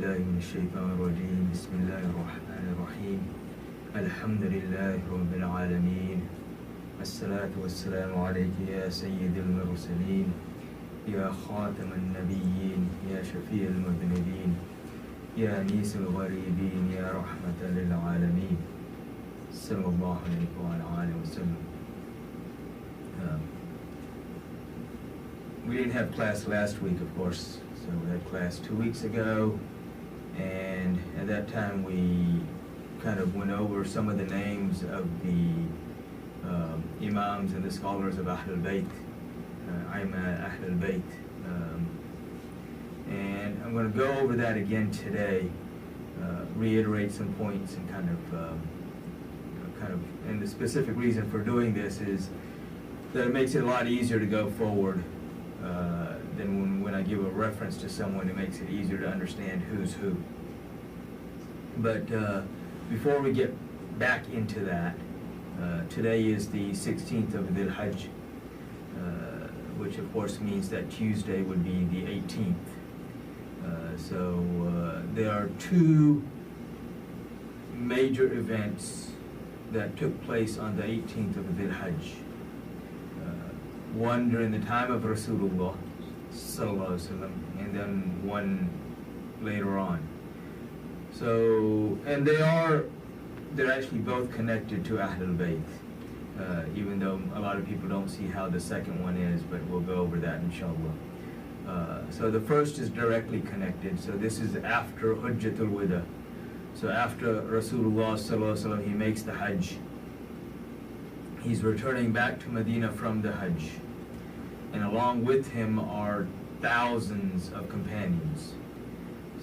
بالله من الشيطان الرجيم بسم الله الرحمن الرحيم الحمد لله رب العالمين الصلاة والسلام عليك يا سيد المرسلين يا خاتم النبيين يا شفيع المذنبين يا أنيس الغريبين يا رحمة للعالمين صلى الله عليه وعلى آله وسلم. We didn't have class last week, of course, so we had class 2 weeks ago, and at that time we kind of went over some of the names of the imams and the scholars of Ahlul Bayt, Ahlul Bayt, and I'm going to go over that again today, reiterate some points, and kind of, and the specific reason for doing this is that it makes it a lot easier to go forward than when I give a reference to someone. It makes it easier to understand who's who. But before we get back into that, today is the 16th of Dhul Hajj, which of course means that Tuesday would be the 18th. So there are two major events that took place on the 18th of Dhul Hajj. One during the time of Rasulullah sallallahu alaihi wasallam, and then one later on. So, and they're actually both connected to Ahlul Bayt, even though a lot of people don't see how the second one is, but we'll go over that inshallah. So the first is directly connected. So this is after Hujjatul Wida. So after Rasulullah sallallahu alaihi wasallam, he makes the Hajj. He's returning back to Medina from the Hajj, and along with him are thousands of companions.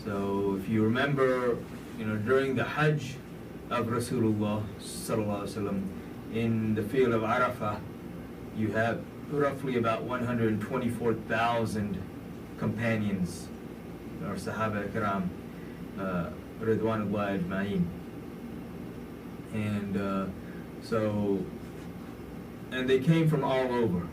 So if you remember, during the Hajj of Rasulullah sallallahu alaihi wasallam, in the field of Arafah, you have roughly about 124,000 companions, or Sahaba Kiram, Ridwanullah Ajma'in. And and they came from all over.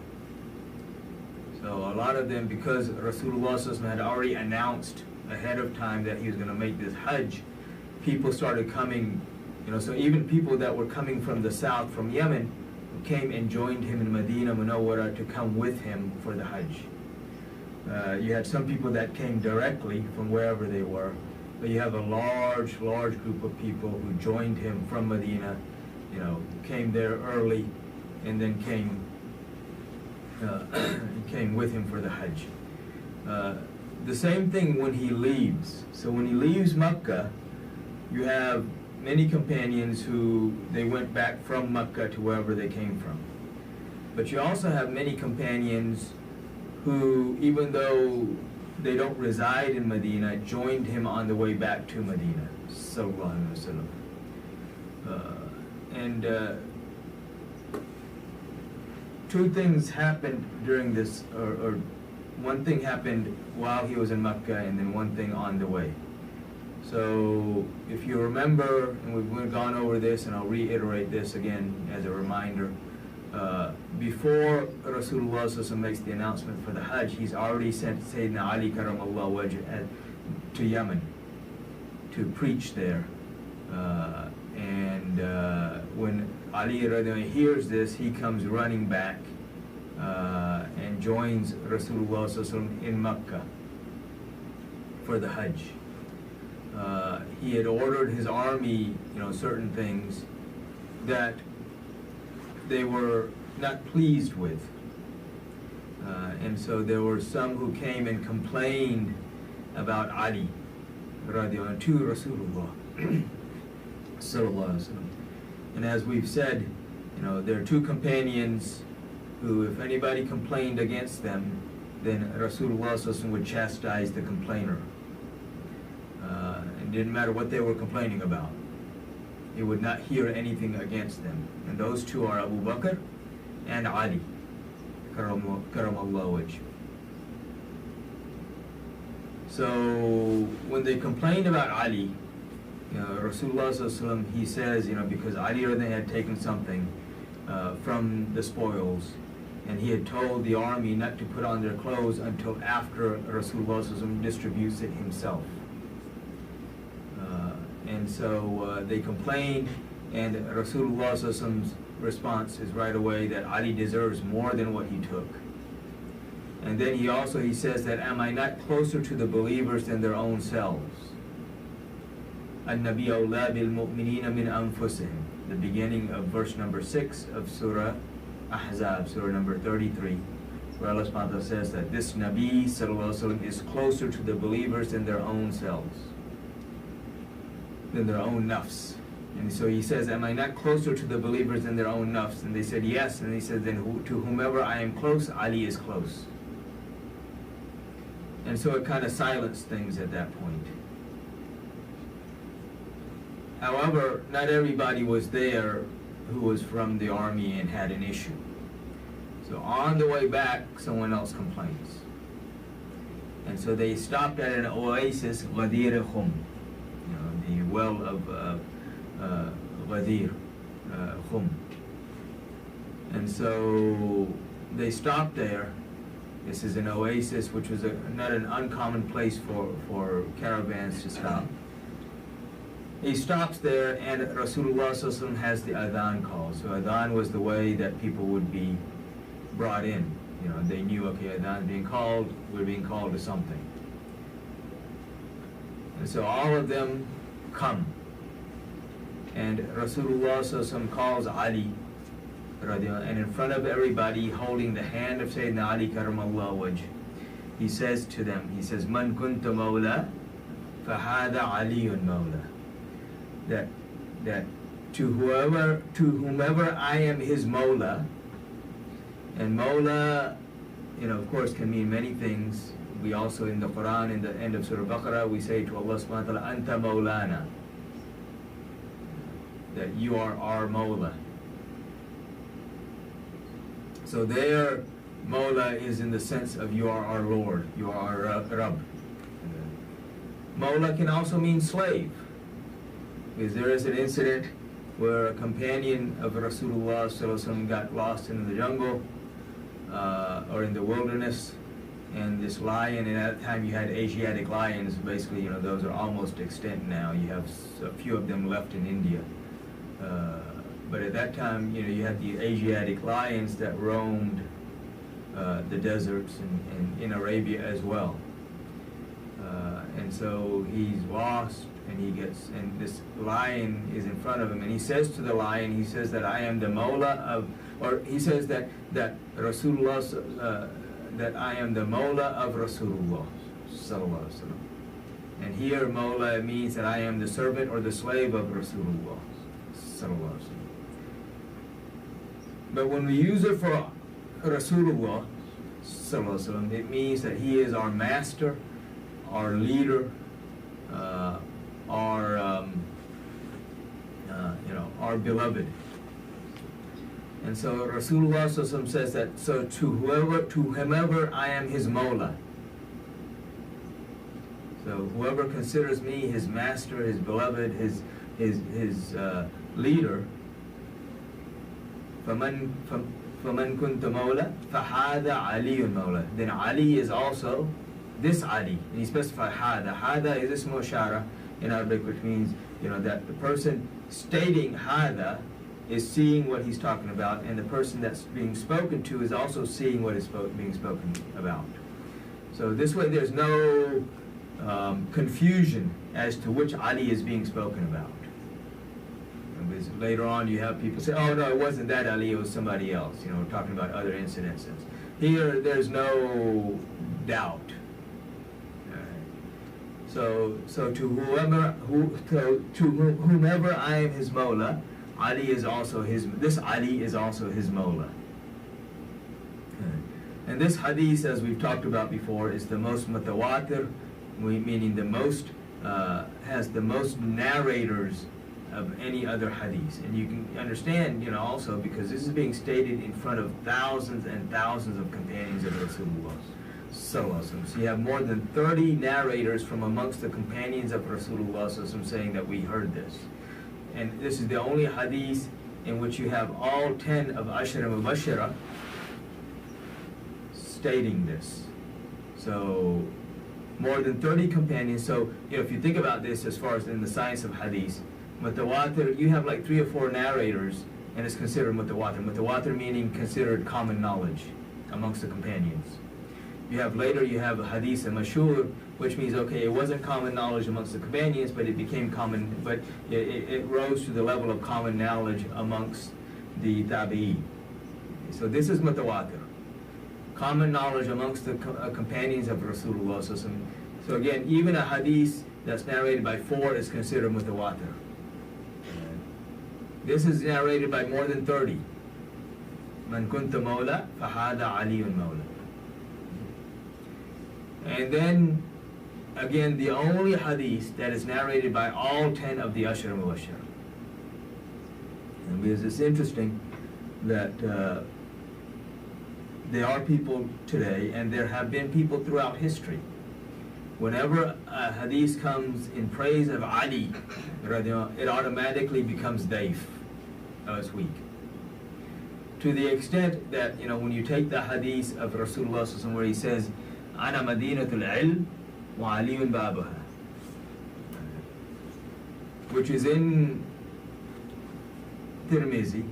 So a lot of them, because Rasulullah sallallahu alaihi wasallam had already announced ahead of time that he was going to make this Hajj, people started coming, so even people that were coming from the south, from Yemen, came and joined him in Medina Munawwara to come with him for the Hajj. You had some people that came directly from wherever they were, but you have a large group of people who joined him from Medina, came there early, and then came with him for the Hajj. The same thing when he leaves. So when he leaves Mecca, you have many companions who they went back from Mecca to wherever they came from. But you also have many companions who, even though they don't reside in Medina, joined him on the way back to Medina, sallallahu alaihi wasallam. Two things happened during this, or one thing happened while he was in Mecca, and then one thing on the way. So if you remember, and we've gone over this, and I'll reiterate this again as a reminder, before Rasulullah sallallahu alaihi wasallam makes the announcement for the Hajj, he's already sent Sayyidina Ali karamallahu wajh to Yemen to preach there. When Ali radhiyallahu hears this, he comes running back and joins Rasulullah sallallahu alaihi wasallam in Mecca for the Hajj. He had ordered his army, certain things that they were not pleased with. And so there were some who came and complained about Ali radhiyallahu to Rasulullah sallallahu alaihi wasallam. And as we've said, there are two companions who, if anybody complained against them, then Rasulullah sallallahu alaihi wasallam would chastise the complainer. It didn't matter what they were complaining about. He would not hear anything against them. And those two are Abu Bakr and Ali, karamallahu wajh. So when they complained about Ali, Rasulullah sallallahu alaihi wasallam, he says, because Ali had taken something from the spoils, and he had told the army not to put on their clothes until after Rasulullah sallallahu alaihi wasallam distributes it himself. And so they complained, and Rasulullah's response is right away that Ali deserves more than what he took. And then he says that, am I not closer to the believers than their own selves? An-Nabi awla bil mu'minina min anfusihim. The beginning of verse number 6 of Surah Ahzab, Surah number 33, where Allah subhanahu wa ta'ala says that this Nabi sallallahu alaihi wasallam is closer to the believers than their own selves, than their own nafs. And so he says, am I not closer to the believers than their own nafs? And they said, yes. And he said, then to whomever I am close, Ali is close. And so it kind of silenced things at that point. However, not everybody was there who was from the army and had an issue. So on the way back, someone else complains. And so they stopped at an oasis, Ghadir Khum, the well of Ghadir Khum. And so they stopped there. This is an oasis, which was not an uncommon place for caravans to stop. He stops there, and Rasulullah sallallahu alaihi wasallam has the adhan call. So adhan was the way that people would be brought in. They knew, okay, adhan is being called, we're being called to something. And so all of them come. And Rasulullah sallallahu alaihi wasallam calls Ali, and in front of everybody, holding the hand of Sayyidina Ali karamallahu wajh, he says to them, he says, Man kunta mawla, fahada aliyun mawla. That to whomever I am his mawla, and mawla, of course, can mean many things. We also, in the Quran, in the end of Surah Baqarah, we say to Allah subhanahu wa ta'ala, Anta mawlana, that you are our mawla. So their mawla is in the sense of you are our Lord, you are our Rabb. Mawla can also mean slave. Because there is an incident where a companion of Rasulullah sallallahu alaihi wasallam got lost in the jungle or in the wilderness, and this lion, and at that time you had Asiatic lions, basically, those are almost extinct now. You have a few of them left in India. But at that time, you had the Asiatic lions that roamed the deserts and in Arabia as well. And so he's lost, and this lion is in front of him, and he says to the lion, he says that I am the Mawla of, or he says that Rasulullah, that I am the Mawla of Rasulullah sallallahu alaihi wasallam. And here Mawla means that I am the servant or the slave of Rasulullah sallallahu alaihi wasallam. But when we use it for Rasulullah sallallahu alaihi wasallam, it means that he is our master, our leader, our beloved. And so Rasulullah sallallahu alaihi wasallam says that, so to whomever I am his mawla. So whoever considers me his master, his beloved, his leader, فَمَنْ كُنْتَ مَوْلَى فَحَادَ عَلِيٌّ مَوْلَى. Then Ali is also this Ali. And he specified hada. Hada is ismu ishara in Arabic, which means, that the person stating hada is seeing what he's talking about, and the person that's being spoken to is also seeing what is being spoken about. So this way there's no confusion as to which Ali is being spoken about. Because later on you have people say, oh no, it wasn't that Ali, it was somebody else, talking about other incidences. Here there's no doubt. So to whomever I am his mawla, Ali is also this Ali is also his mawla. And this hadith, as we've talked about before, is the most mutawatir, meaning the most, has the most narrators of any other hadith. And you can understand, also, because this is being stated in front of thousands and thousands of companions of Rasulullah. So you have more than 30 narrators from amongst the companions of Rasulullah saying that we heard this. And this is the only hadith in which you have all 10 of Ashara Mubashara stating this. So more than 30 companions. So, if you think about this as far as in the science of hadith, mutawatir, you have like 3 or 4 narrators, and it's considered mutawatir. Mutawatir meaning considered common knowledge amongst the companions. You have hadith and mashhur, which means, okay, it wasn't common knowledge amongst the companions, but it became common, but it rose to the level of common knowledge amongst the tabi'een. So this is mutawatir. Common knowledge amongst the companions of Rasulullah. So again, even a hadith that's narrated by 4 is considered mutawatir. This is narrated by more than 30. Man kunta mawla, fahada aliyun mawla. And then, again, the only hadith that is narrated by all 10 of the Ashar Mubashshar. And because it's interesting that there are people today, and there have been people throughout history. Whenever a hadith comes in praise of Ali, it automatically becomes daif. It's weak. To the extent that, when you take the hadith of Rasulullah where he says, Ana Madinatul Ilm wa Aliyun Babaha, which is in Tirmizi,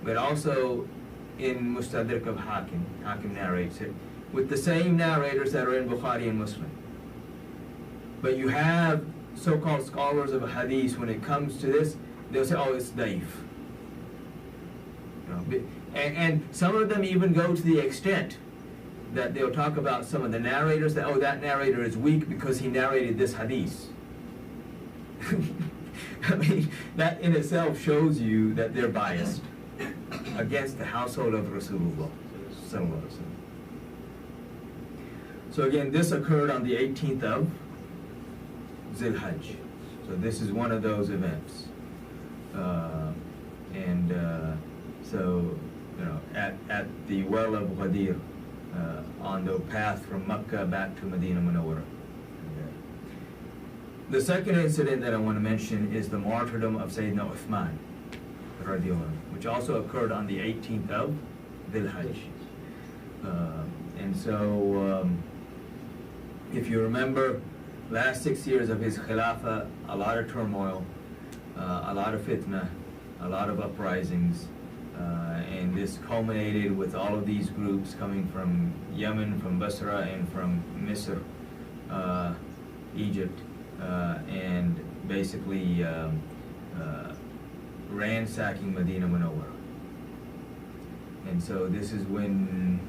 but also in Mustadrak of Hakim. Hakim narrates it, with the same narrators that are in Bukhari and Muslim. But you have so-called scholars of hadith, when it comes to this, they'll say, oh, it's daif. And some of them even go to the extent that they'll talk about some of the narrators, that, oh, that narrator is weak because he narrated this hadith. I mean, that in itself shows you that they're biased against the household of Rasulullah. So again, this occurred on the 18th of Zil-Hajj. So this is one of those events. So, at the well of Ghadir, on the path from Mecca back to Medina Munawwara. The second incident that I want to mention is the martyrdom of Sayyidina Uthman, which also occurred on the 18th of Dhul-Hajj. And so, if you remember, last 6 years of his Khilafah, a lot of turmoil, a lot of fitna, a lot of uprisings, and this culminated with all of these groups coming from Yemen, from Basra, and from Misr, Egypt, and basically ransacking Medina Munawwara. And so this is when,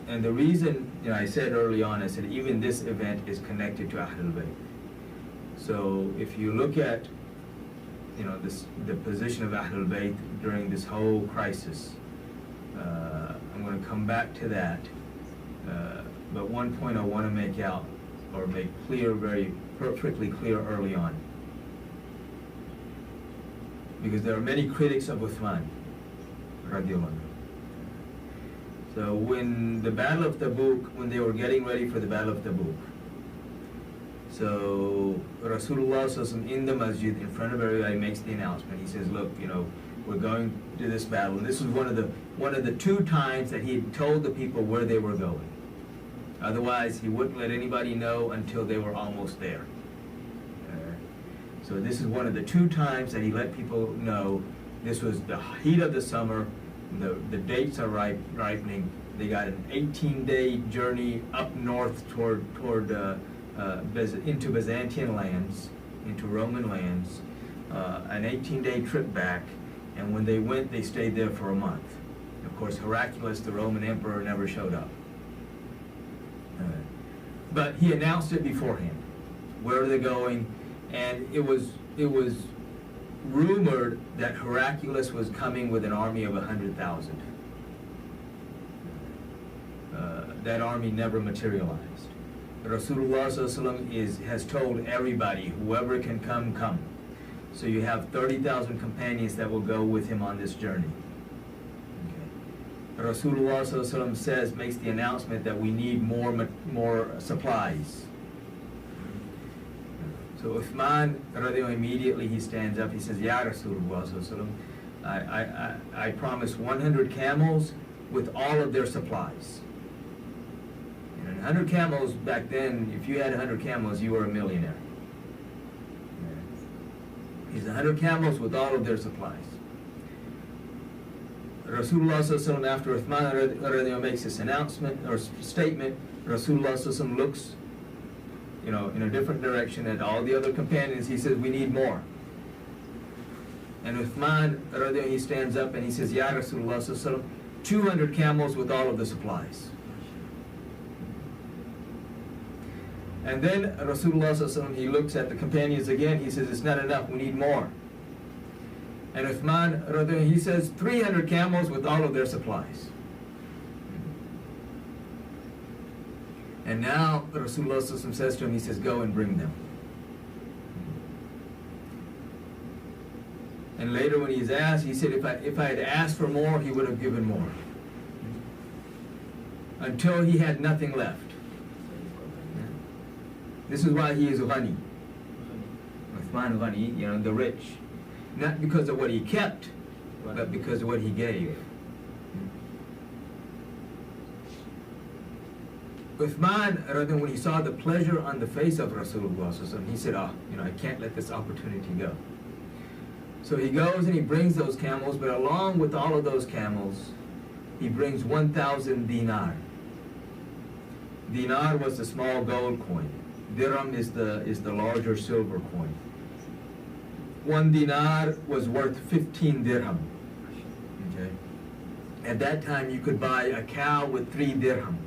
and the reason, I said early on, I said even this event is connected to Ahlul Bayt. So if you look at, the position of Ahlul Bayt during this whole crisis, I'm going to come back to that. But one point I want to make out, or make clear, very perfectly clear early on, because there are many critics of Uthman, radiallahu anhu. So when the Battle of Tabuk, when they were getting ready for the Battle of Tabuk, so Rasulullah in the masjid in front of everybody makes the announcement. He says, look, we're going to this battle. And this was one of the 2 times that he had told the people where they were going. Otherwise, he wouldn't let anybody know until they were almost there. So this is one of the 2 times that he let people know. This was the heat of the summer. The dates are ripening. They got an 18-day journey up north toward into Byzantine lands, into Roman lands, an 18-day trip back, and when they went, they stayed there for a month. Of course, Heraclius, the Roman emperor, never showed up. But he announced it beforehand. Where are they going? And it was rumored that Heraclius was coming with an army of 100,000. That army never materialized. Rasulullah has told everybody, whoever can come, come. So you have 30,000 companions that will go with him on this journey. Okay. Rasulullah makes the announcement that we need more supplies. So Uthman, immediately he stands up, he says, Ya Rasulullah, I promise 100 camels with all of their supplies. In 100 camels back then, if you had 100 camels, you were a millionaire. He's 100 camels with all of their supplies. Rasulullah sallallahu alaihi wasallam, after Uthman makes this announcement or statement, Rasulullah sallallahu alaihi wasallam looks, in a different direction at all the other companions. He says, we need more. And Uthman, he stands up and he says, Ya Rasulullah sallallahu alaihi wasallam, 200 camels with all of the supplies. And then Rasulullah sallallahu alaihi wasallam, he looks at the companions again. He says, it's not enough, we need more. And Uthman, he says, 300 camels with all of their supplies. And now Rasulullah sallallahu alaihi wasallam says to him, he says, go and bring them. And later when he's asked, he said, if I had asked for more, he would have given more. Until he had nothing left. This is why he is Ghani. Uthman Ghani, the rich. Not because of what he kept, but because of what he gave. Uthman, when he saw the pleasure on the face of Rasulullah, he said, I can't let this opportunity go. So he goes and he brings those camels, but along with all of those camels, he brings 1,000 dinar. Dinar was the small gold coin. Dirham is the larger silver coin. 1 dinar was worth 15 dirham. Okay. At that time, you could buy a cow with 3 dirham.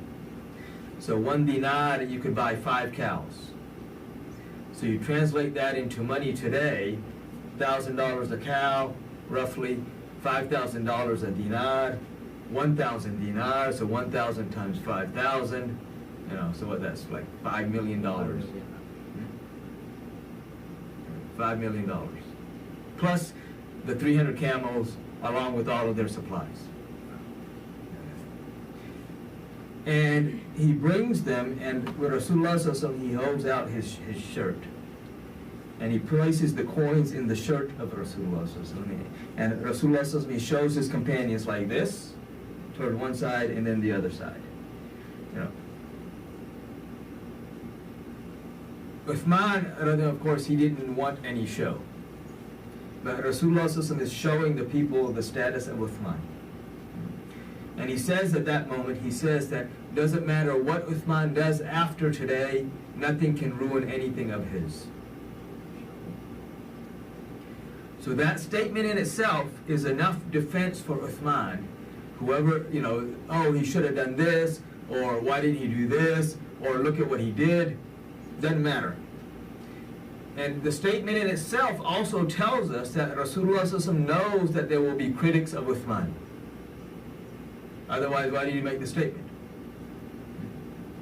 So 1 dinar, you could buy 5 cows. So you translate that into money today, $1,000 a cow, roughly $5,000 a dinar, 1,000 dinars, so 1,000 times 5,000, so what, that's like $5 million. $5 million. Plus the 300 camels along with all of their supplies. And he brings them, and with Rasulullah, he holds out his shirt. And he places the coins in the shirt of Rasulullah. And Rasulullah, he shows his companions like this, toward one side and then the other side. Uthman, of course, he didn't want any show. But Rasulullah is showing the people the status of Uthman. And he says at that moment, he says that doesn't matter what Uthman does after today, nothing can ruin anything of his. So that statement in itself is enough defense for Uthman. Whoever, he should have done this, or why didn't he do this, or look at what he did, doesn't matter. And the statement in itself also tells us that Rasulullah knows that there will be critics of Uthman. Otherwise, why did he make the statement?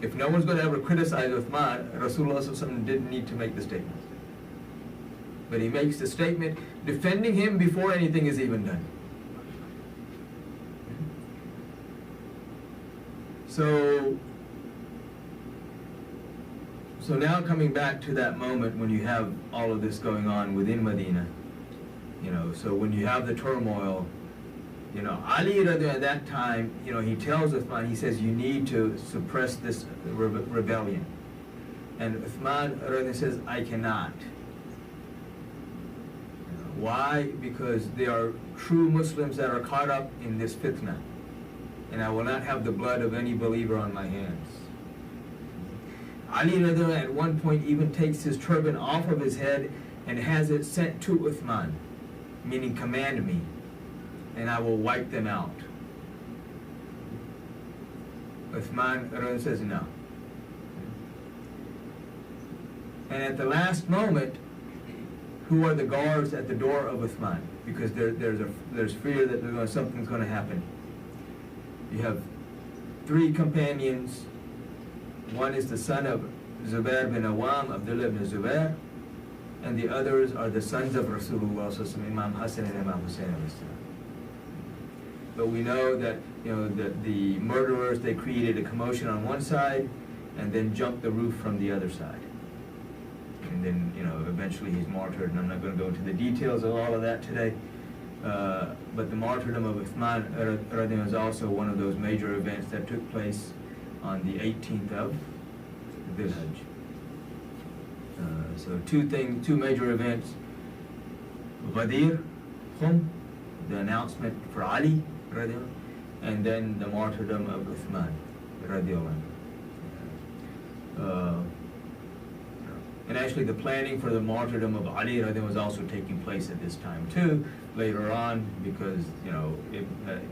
If no one's going to ever criticize Uthman, Rasulullah didn't need to make the statement. But he makes the statement defending him before anything is even done. So now coming back to that moment when you have all of this going on within Medina, so when you have the turmoil, Ali at that time, he tells Uthman, he says, you need to suppress this rebellion. And Uthman says, I cannot. Why? Because they are true Muslims that are caught up in this fitna. And I will not have the blood of any believer on my hands. Ali at one point even takes his turban off of his head and has it sent to Uthman, meaning command me, and I will wipe them out. Uthman says no. And at the last moment, who are the guards at the door of Uthman? Because there's fear that something's going to happen. You have 3 companions. One is the son of Zubair bin Awam, Abdullah ibn Zubair, and the others are the sons of Rasulullah, Imam Hassan and Imam Hussein. But we know that that the murderers, they created a commotion on one side and then jumped the roof from the other side. And then eventually he's martyred, and I'm not going to go into the details of all of that today. But the martyrdom of Uthman is also one of those major events that took place on the 18th of Dhul Hajj. So two major events: Ghadir, Khum, the announcement for Ali, radiallahu, and then the martyrdom of Uthman, radiallahu. And actually the planning for the martyrdom of Ali was also taking place at this time too, later on, because, you know,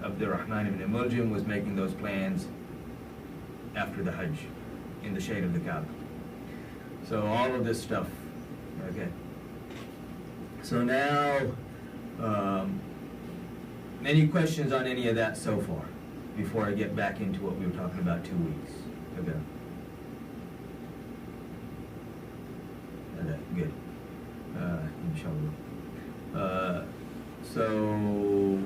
Abdurrahman ibn Muljim was making those plans after the Hajj, in the shade of the Kaaba. So all of this stuff, okay. So now, any questions on any of that so far, before I get back into what we were talking about 2 weeks ago? Good. Inshallah. So,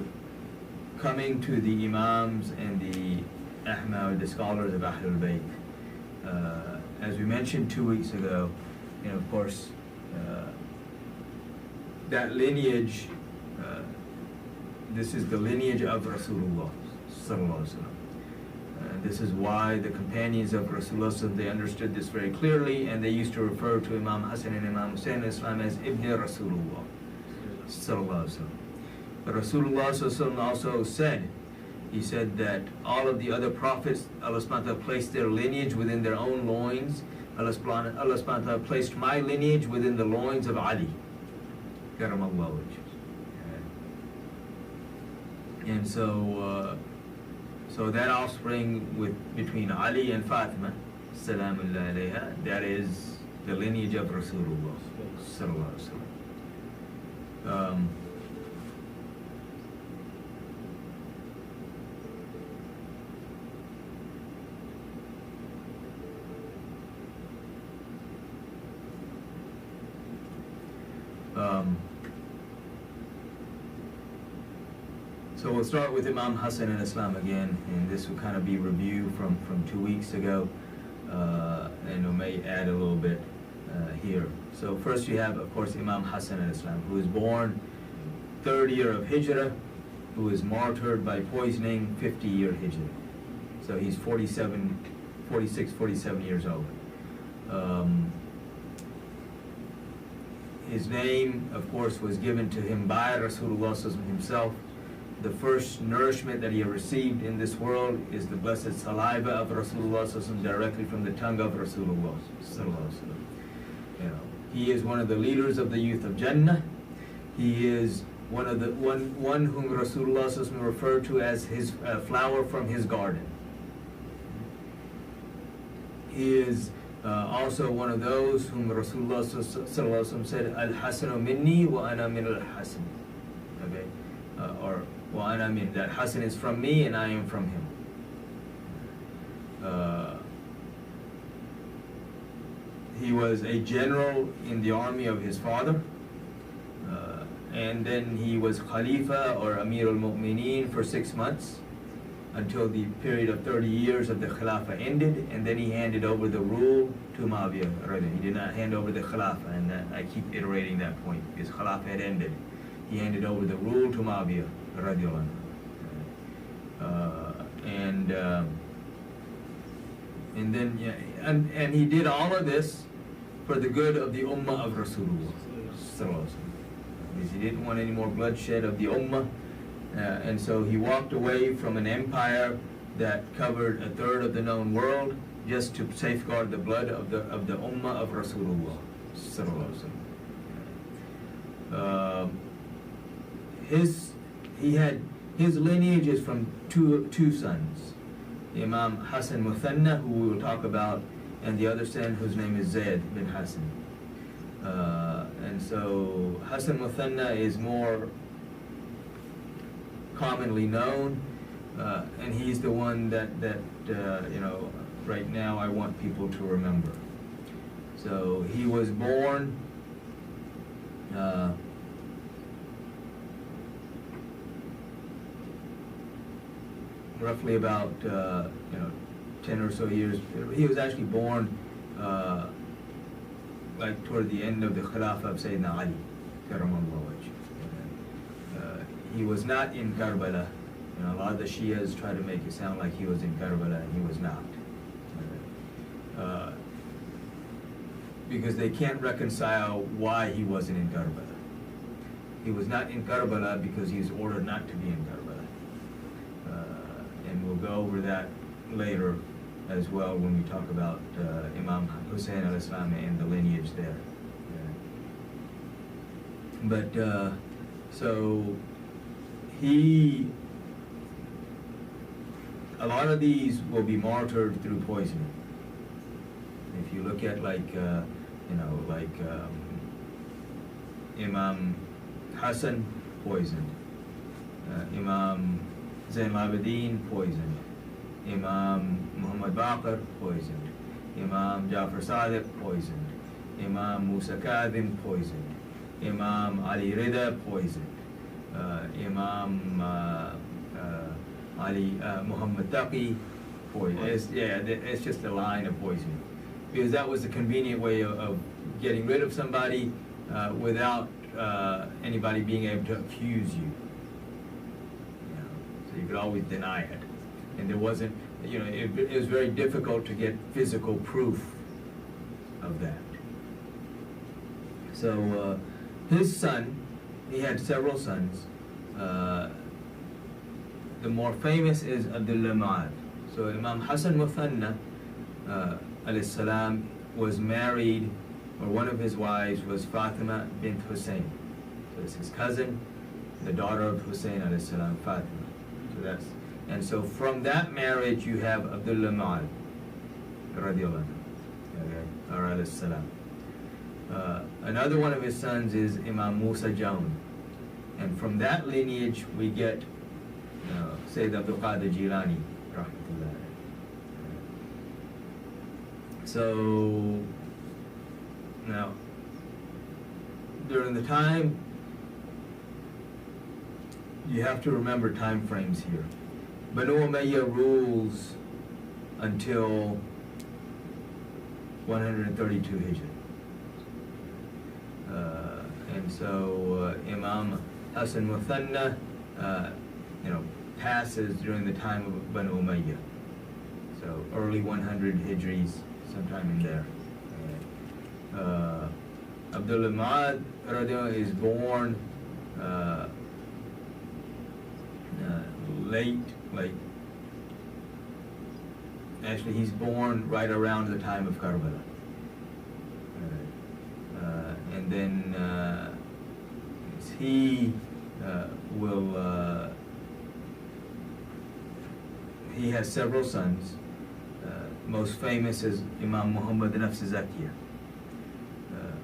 coming to the Imams and the Ahmad, the scholars of Ahlul Bayt. As we mentioned 2 weeks ago, and of course, that lineage, this is the lineage of Rasulullah sallallahu alaihi wasallam. This is why the companions of Rasulullah, they understood this very clearly, and they used to refer to Imam Hassan and Imam Hussein in Islam as Ibn Rasulullah sallallahu alaihi wasallam. But Rasulullah sallallahu alaihi wasallam also said, he said that all of the other prophets, Allah subhanahu wa ta'ala placed their lineage within their own loins. Allah subhanahu wa ta'ala placed my lineage within the loins of Ali, karamallahu wajh. And so that offspring between Ali and Fatima, salamullah alayha, that is the lineage of Rasulullah sallallahu alaihi wasallam. So we'll start with Imam Hassan in Islam again, and this will kind of be review from 2 weeks ago, and we may add a little bit here. So first you have, of course, Imam Hassan in Islam, who was born 3rd year of Hijrah, who was martyred by poisoning 50-year Hijrah. So he's 46, 47 years old. His name, of course, was given to him by Rasulullah himself. The first nourishment that he received in this world is the blessed saliva of Rasulullah directly from the tongue of Rasulullah. You know, he is one of the leaders of the youth of Jannah. He is one whom Rasulullah referred to as his flower from his garden. He is also one of those whom Rasulullah said, Al-Hasanu minni wa ana min al-Hasan. Okay? Or wa ana min, that Hasan is from me and I am from him. He was a general in the army of his father, and then he was Khalifa or Amir al-Mu'mineen for 6 months until the period of 30 years of the Khilafah ended, and then he handed over the rule to Muawiyah. He did not hand over the Khilafah, and I keep iterating that point because Khilafah had ended. He handed over the rule to Muawiyah radiallahu anhu. And then and he did all of this for the good of the ummah of Rasulullah sallallahu alaihi wasallam, because he didn't want any more bloodshed of the ummah, and so he walked away from an empire that covered 1/3 of the known world just to safeguard the blood of the ummah of Rasulullah sallallahu alaihi wasallam. His lineage is from two sons, Imam Hassan Muthanna, who we will talk about, and the other son whose name is Zayd bin Hassan. And so Hassan Muthanna is more commonly known, and he's the one that you know, right now I want people to remember. So he was born roughly about 10 or so years. He was actually born like toward the end of the Khilafah of Sayyidina Ali, karamallahu wajh. He was not in Karbala. You know, a lot of the Shias try to make it sound like he was in Karbala, and he was not. because they can't reconcile why he wasn't in Karbala. He was not in Karbala because he was ordered not to be in Karbala. And we'll go over that later as well when we talk about Imam Hussein al-Islam and the lineage there. But so a lot of these will be martyred through poisoning. If you look at like Imam Hassan poisoned, Imam Zain al-Abidin poisoned, Imam Muhammad Baqir poisoned, Imam Jafar Sadiq poisoned, Imam Musa Kadhim poisoned, Imam Ali Rida poisoned, Imam Ali Muhammad Taqi poisoned. It's just a line of poisoning, because that was a convenient way of getting rid of somebody without anybody being able to accuse you. So you could always deny it, and there wasn't, it was very difficult to get physical proof of that. So his son, he had several sons. The more famous is Abdullah Ma'ad. So Imam Hassan Muthanna alayhi salam was married, or one of his wives was Fatima bint Hussein. So it's his cousin, the daughter of Hussein alayhi salam, Fatima. And so from that marriage you have Abdullah Ma'ad radiallahu anhu, or alayhi salam. Another one of his sons is Imam Musa Jaun, and from that lineage we get Sayyid Abdul Qadir Jilani rahmatullah. So now, during the time, you have to remember time frames here. Banu Umayyah rules until 132 Hijra. And so Imam Hassan Muthanna, passes during the time of Banu Umayyah. So early 100 Hijris, sometime in there. Abdullah Ma'ad is born late, actually he's born right around the time of Karbala. And then he he has several sons. Most famous is Imam Muhammad Nafs Zakiyah.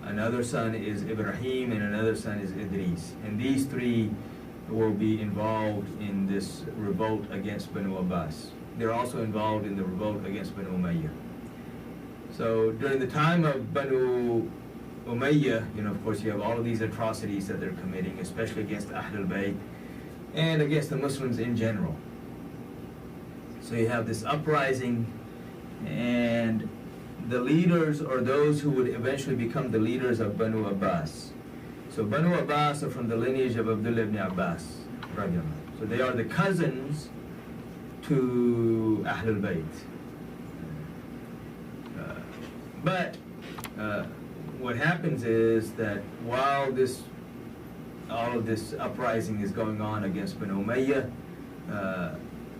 Another son is Ibrahim, and another son is Idris. And these three will be involved in this revolt against Banu Abbas. They're also involved in the revolt against Banu Umayyah. So during the time of Banu Umayyah, of course you have all of these atrocities that they're committing, especially against Ahlul Bayt and against the Muslims in general. So you have this uprising, and the leaders are those who would eventually become the leaders of Banu Abbas. So Banu Abbas are from the lineage of Abdullah ibn Abbas. So they are the cousins to Ahlul Bayt. But what happens is that while all of this uprising is going on against Banu Umayyah,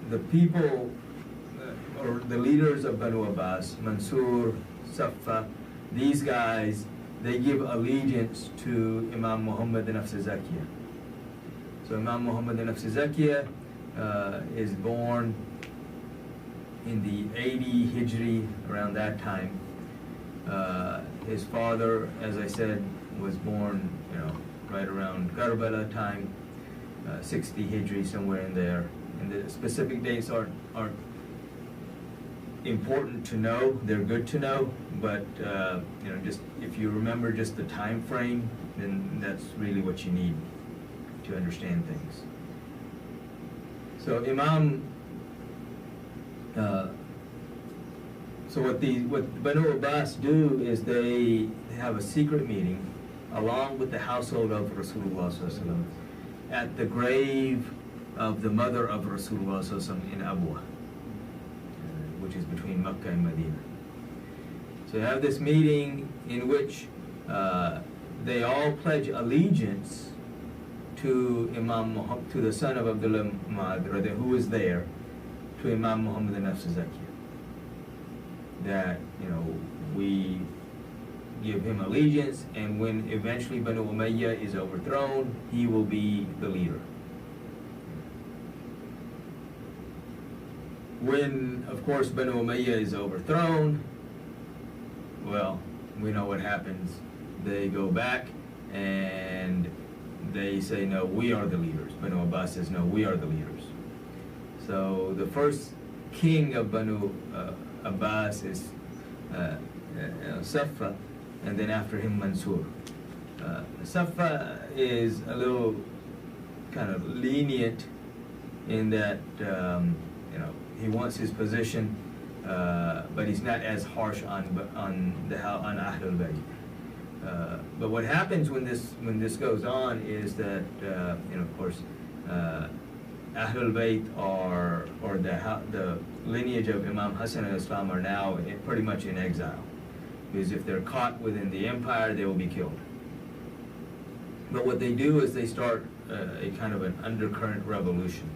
the people, or the leaders of Banu Abbas, Mansur, Safa, these guys, they give allegiance to Imam Muhammad Nafs Zakiyah. So Imam Muhammad Nafs Zakiyah is born in the 80 Hijri, around that time. His father, as I said, was born, right around Karbala time, 60 Hijri, somewhere in there. And the specific dates aren't important to know. They're good to know, but just if you remember just the time frame, then that's really what you need to understand things. So what Banu Abbas do is they have a secret meeting along with the household of Rasulullah ﷺ at the grave of the mother of Rasulullah ﷺ in Abwa, which is between Mecca and Medina. So you have this meeting in which they all pledge allegiance to to the son of Abdullah Mu'adh, who was there, to Imam Muhammad al-Nafs Zakiyah. That, we give him allegiance, and when eventually Banu Umayyah is overthrown, he will be the leader. When, of course, Banu Umayyah is overthrown, well, we know what happens. They go back and they say, no, we are the leaders. Banu Abbas says, no, we are the leaders. So the first king of Banu Abbas is Safa, and then after him Mansur. Safa is a little kind of lenient in that, he wants his position, but he's not as harsh on Ahlul Bayt. But what happens when this goes on is that, of course, Ahlul Bayt or the lineage of Imam Hassan al-Islam are now pretty much in exile, because if they're caught within the empire, they will be killed. But what they do is they start a kind of an undercurrent revolution,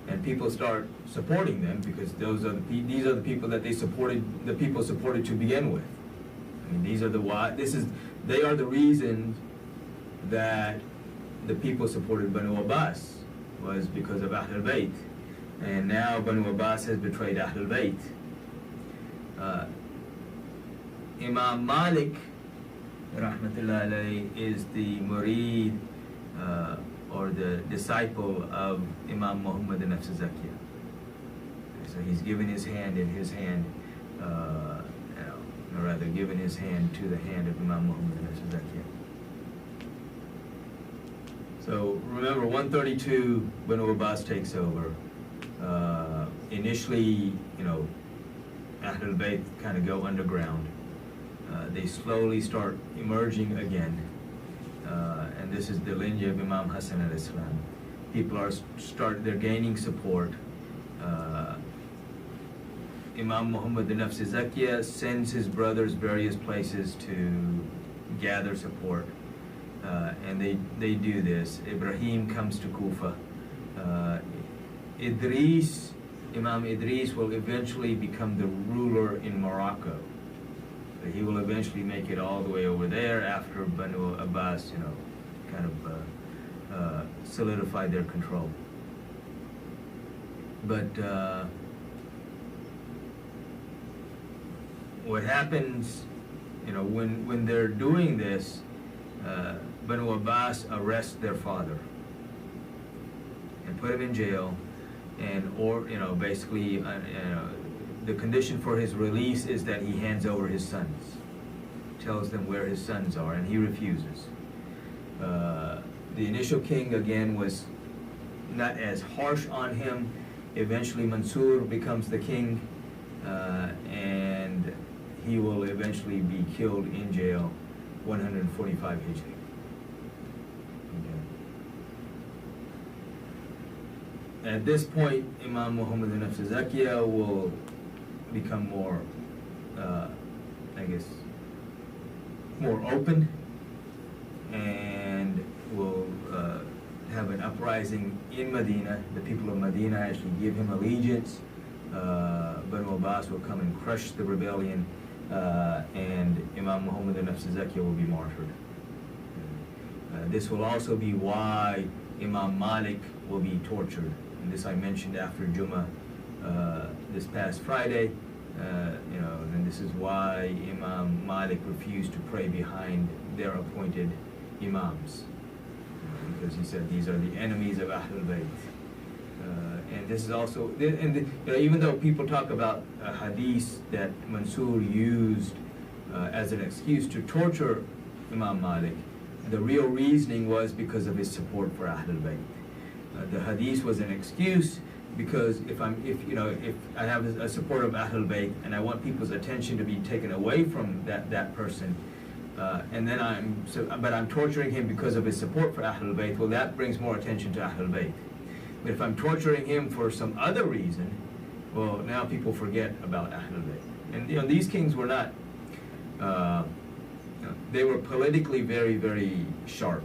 and people start supporting them, because these are the people that the people supported to begin with. I mean, they are the reason that the people supported Banu Abbas, was because of Ahlul Bayt. And now Banu Abbas has betrayed Ahlul Bayt. Imam Malik, rahmatullah alayhi, is the murid or the disciple of Imam Muhammad al-Nafs Zakiyah. So he's given his hand in his hand, or rather given his hand to the hand of Imam Muhammad al-Nafs Zakiyah. So remember, 132, Banu Abbas takes over. Initially, Ahlul Bayt kind of go underground. They slowly start emerging again. And this is the lineage of Imam Hassan al-Islam. People they're gaining support. Imam Muhammad al-Nafs Zakiyah sends his brothers various places to gather support. And they do this. Ibrahim comes to Kufa. Imam Idris will eventually become the ruler in Morocco. He will eventually make it all the way over there after Banu Abbas, kind of solidified their control. But what happens, when they're doing this, Banu Abbas arrests their father and put him in jail, and basically the condition for his release is that he hands over his sons, tells them where his sons are, and he refuses. The initial king again was not as harsh on him. Eventually Mansur becomes the king, and he will eventually be killed in jail, 145 Hijri. At this point, Imam Muhammad al-Nafs Zakiyah will become more, more open, and will have an uprising in Medina. The people of Medina actually give him allegiance. Banu Abbas will come and crush the rebellion, and Imam Muhammad al-Nafs Zakiyah will be martyred. This will also be why Imam Malik will be tortured. And this I mentioned after Jummah this past Friday. And this is why Imam Malik refused to pray behind their appointed imams, because he said these are the enemies of Ahlul Bayt. And this is also, even though people talk about a hadith that Mansur used as an excuse to torture Imam Malik, the real reasoning was because of his support for Ahlul Bayt. The hadith was an excuse because if I have a support of Ahlul Bayt and I want people's attention to be taken away from that person, and then I'm torturing him because of his support for Ahlul Bayt, well, that brings more attention to Ahlul Bayt. But if I'm torturing him for some other reason, well, now people forget about Ahlul Bayt. And these kings were not, they were politically very, very sharp.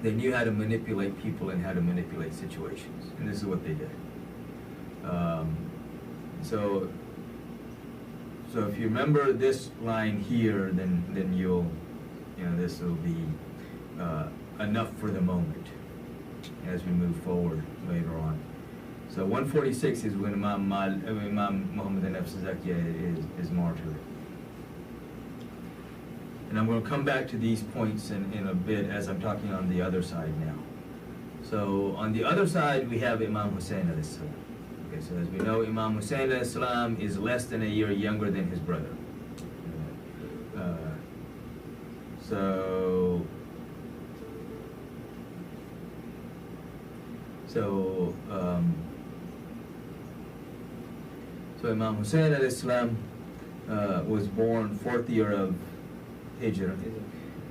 They knew how to manipulate people and how to manipulate situations, and this is what they did. So if you remember this line here, then you'll, this will be enough for the moment as we move forward later on. So 146 is when Imam Muhammad an-Nafs Zakiyah is martyred. And I'm going to come back to these points in a bit as I'm talking on the other side now. So on the other side, we have Imam Hussein alayhi salam. Okay, so as we know, Imam Hussein alayhi salam is less than a year younger than his brother. So Imam Hussein alayhi salam was born 4th year of Hijra.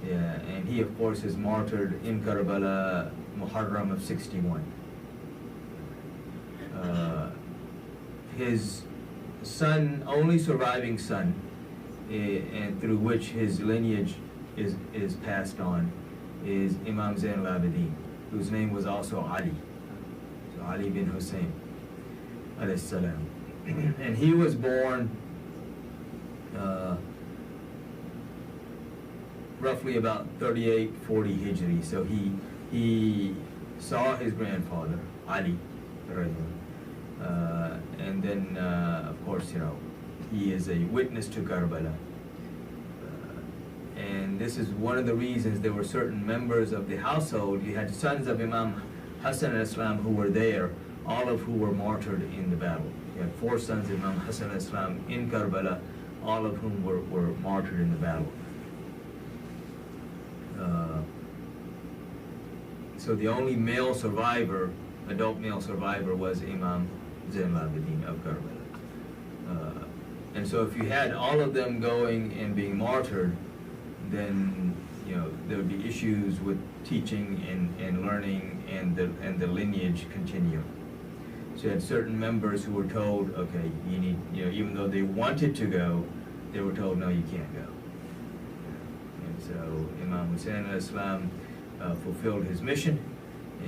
Yeah, and he of course is martyred in Karbala, Muharram of 61. His son, only surviving son, and through which his lineage is passed on, is Imam Zain al-Abidin, whose name was also Ali. So Ali bin Hussein alayhi salam. And he was born roughly about 3840 Hijri. So he saw his grandfather Ali, and then of course he is a witness to Karbala. And this is one of the reasons there were certain members of the household. You had sons of Imam Hassan al-Islam who were there, all of who were martyred in the battle. You had 4 sons of Imam Hassan al-Islam in Karbala, all of whom were martyred in the battle. So the only male survivor, adult male survivor, was Imam Zain al-Abidin of Karbala. And so if you had all of them going and being martyred, then there would be issues with teaching and learning and the lineage continuing. So you had certain members who were told, okay, you need, even though they wanted to go, they were told, no, you can't go. And so Imam Hussein al-Islam fulfilled his mission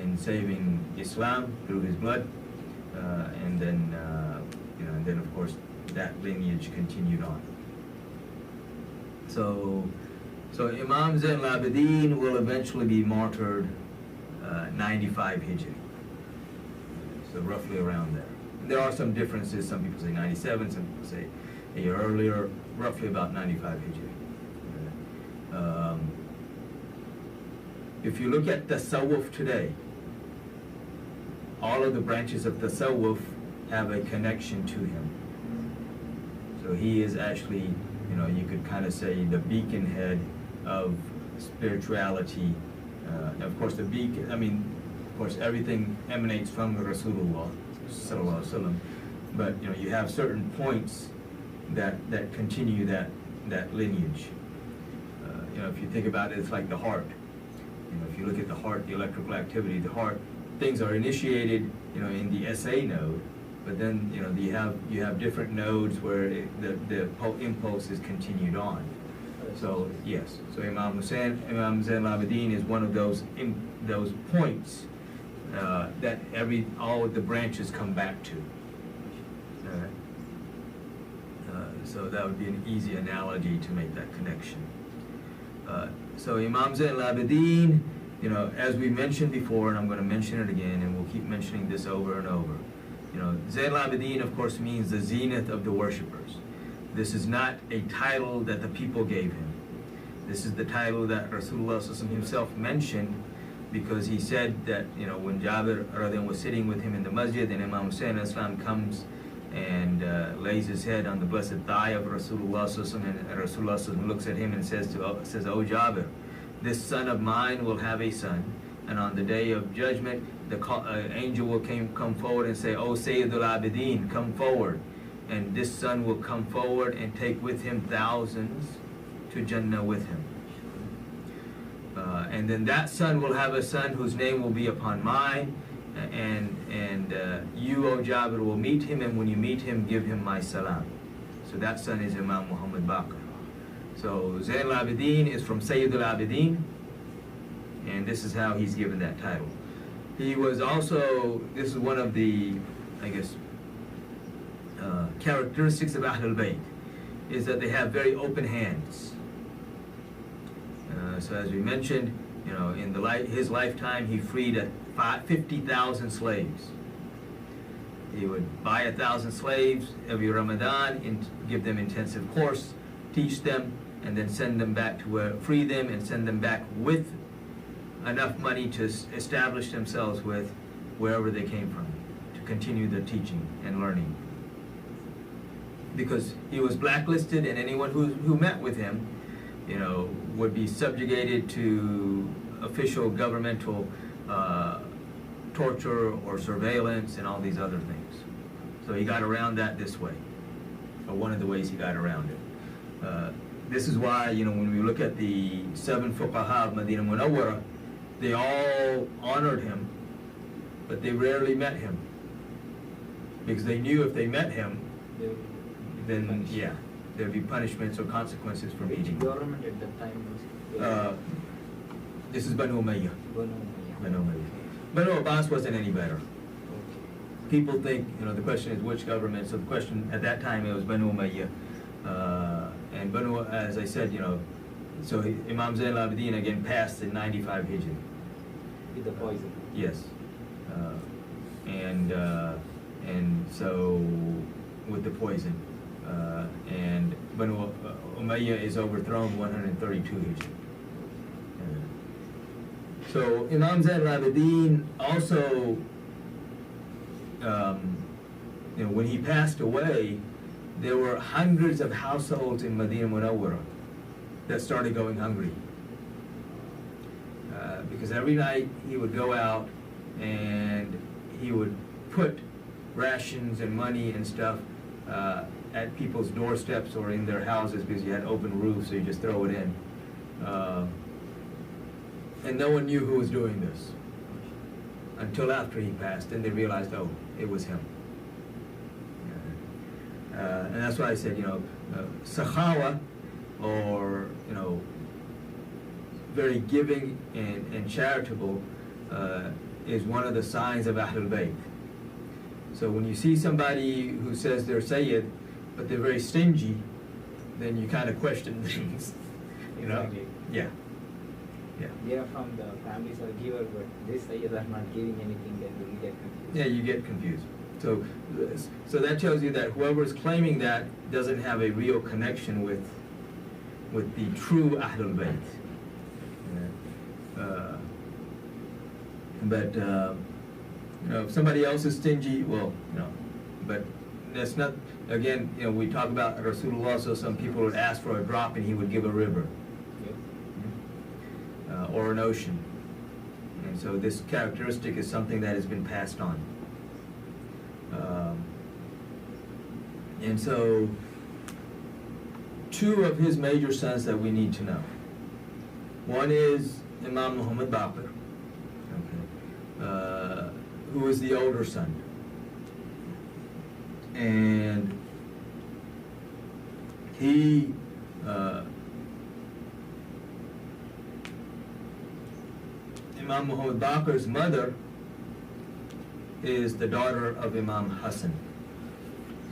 in saving Islam through his blood, and then of course that lineage continued on. So Imam Zain al-Abidin will eventually be martyred 95 Hijri. So roughly around there. And there are some differences. Some people say 97, some people say a year earlier, roughly about 95 Hijri. If you look at Tasawwuf today, all of the branches of Tasawwuf have a connection to him. So he is actually, you could kind of say the beacon head of spirituality. Of course, of course, everything emanates from the Rasulullah sallallahu alaihi wasallam, but you have certain points that continue that lineage. If you think about it, it's like the heart. If you look at the heart, the electrical activity, the heart, things are initiated, in the SA node, but then you have different nodes where the impulse is continued on. So yes, so Imam Zain al-Abidin is one of those points that all of the branches come back to. So that would be an easy analogy to make that connection. So Imam Zain al-Abidin, as we mentioned before, and I'm going to mention it again, and we'll keep mentioning this over and over. Zain al-Abidin, of course, means the zenith of the worshippers. This is not a title that the people gave him. This is the title that Rasulullah himself mentioned, because he said that, when Jabir was sitting with him in the masjid, and Imam Hussein al-Islam comes and lays his head on the blessed thigh of Rasulullah, and Rasulullah looks at him and says, "O Jabir, this son of mine will have a son, and on the day of judgment, the angel will come forward and say, O Sayyidul Abidin, come forward. And this son will come forward and take with him thousands to Jannah with him. And then that son will have a son whose name will be upon mine, and you, O Jabir, will meet him, and when you meet him, give him my salam. So that son is Imam Muhammad Baqir. So Zain al-Abidin is from Sayyid al-Abidin, and this is how he's given that title. He was also, this is one of the, I guess, characteristics of Ahlul Bayt, is that they have very open hands. So as we mentioned, you know, in his lifetime, he freed 50,000 slaves. He would buy 1,000 slaves every Ramadan and give them intensive course, teach them, and then send them back to free them and send them back with enough money to establish themselves with wherever they came from, to continue their teaching and learning. Because he was blacklisted, and anyone who met with him, you know, would be subjugated to official governmental torture or surveillance and all these other things. So he got around that this way, or one of the ways he got around it. This is why, you know, when we look at the 7 fuqaha of Medina Munawwara, they all honored him, but they rarely met him, because they knew if they met him, then yeah, there'd be punishments or consequences for meeting him. Government at that time was? This is Banu Umayyah. Banu Umayyah. Banu Abbas wasn't any better. People think, you know, the question is which government. So the question at that time, it was Banu Umayyah. And Banu, as I said, you know, so Imam Zain al-Abidin again passed in 95 Hijri. With the poison? Yes. And so with the poison. And Banu Umayyah is overthrown 132 Hijri. So Imam Zain al-Abidin also, you know, when he passed away, there were hundreds of households in Medina Munawwara that started going hungry. Because every night he would go out and he would put rations and money and stuff at people's doorsteps or in their houses, because you had open roofs, so you just throw it in. And no one knew who was doing this until after he passed. Then they realized, oh, it was him. And that's why I said, you know, sakhawa, or, you know, very giving and charitable, is one of the signs of Ahlul Bayt. So when you see somebody who says they're Sayyid, but they're very stingy, then you kind of question things, you know? Exactly. Yeah. Yeah. They are from the families of giver, but this Sayyid are not giving anything, then you get confused. Yeah, you get confused. So that tells you that whoever is claiming that doesn't have a real connection with the true Ahlul Bayt. But you know, if somebody else is stingy, well, you know, but that's not. Again, you know, we talk about Rasulullah. So some people would ask for a drop, and he would give a river, or an ocean. And so this characteristic is something that has been passed on. And so, two of his major sons that we need to know. One is Imam Muhammad Baqir, who is the older son. And he Imam Muhammad Baqir's mother is the daughter of Imam Hassan.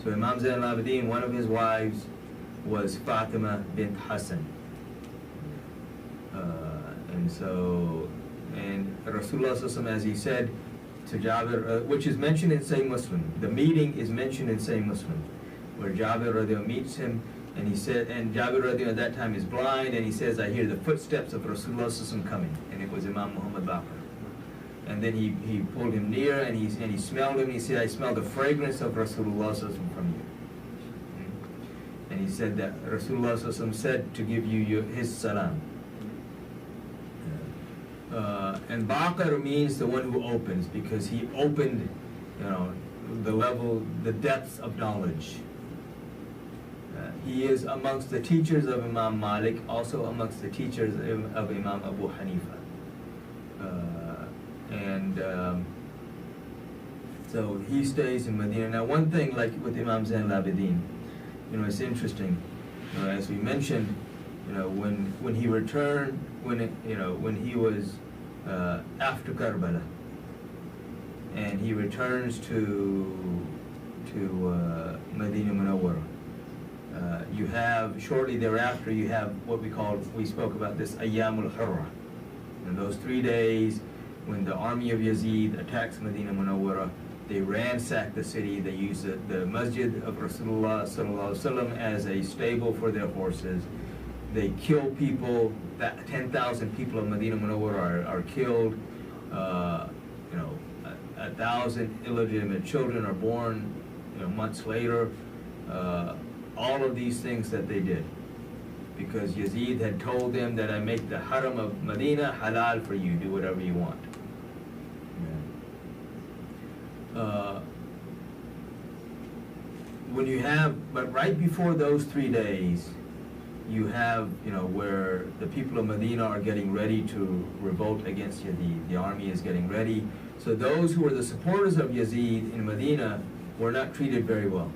So Imam Zain al-Abidin, one of his wives was Fatima bint Hassan. And Rasulullah sallallahu alaihi wasallam, as he said to Jabir, which is mentioned in Sahih Muslim, the meeting is mentioned in Sahih Muslim, where Jabir radhiyallahu meets him, and he said, and Jabir radhiyallahu at that time is blind, and he says, I hear the footsteps of Rasulullah sallallahu alaihi wasallam coming, and it was Imam Muhammad Baqir. And then he pulled him near, and he smelled him. He said, I smell the fragrance of Rasulullah sallallahu alaihi wasallam from you. And he said that Rasulullah sallallahu alaihi wasallam said to give you his salam. And Baqir means the one who opens, because he opened, you know, the depths of knowledge. He is amongst the teachers of Imam Malik, also amongst the teachers of Imam Abu Hanifa. So he stays in Medina. Now, one thing, like with Imam Zain al-Abidin, it's interesting. As we mentioned, when he returned, when he was after Karbala, and he returns to Medina Munawwara. You have, shortly thereafter, you have what we spoke about this Ayyamul Hurra. And those 3 days when the army of Yazid attacks Medina Munawwara, they ransack the city. They use the masjid of Rasulullah sallallahu alaihi wasallam as a stable for their horses. They kill people. That 10,000 people of Medina Munawwara are killed. 1,000 illegitimate children are born, months later. All of these things that they did, because Yazid had told them that I make the haram of Medina halal for you, do whatever you want. When you have, but right before those 3 days, you have, where the people of Medina are getting ready to revolt against Yazid. The army is getting ready. So those who were the supporters of Yazid in Medina were not treated very well.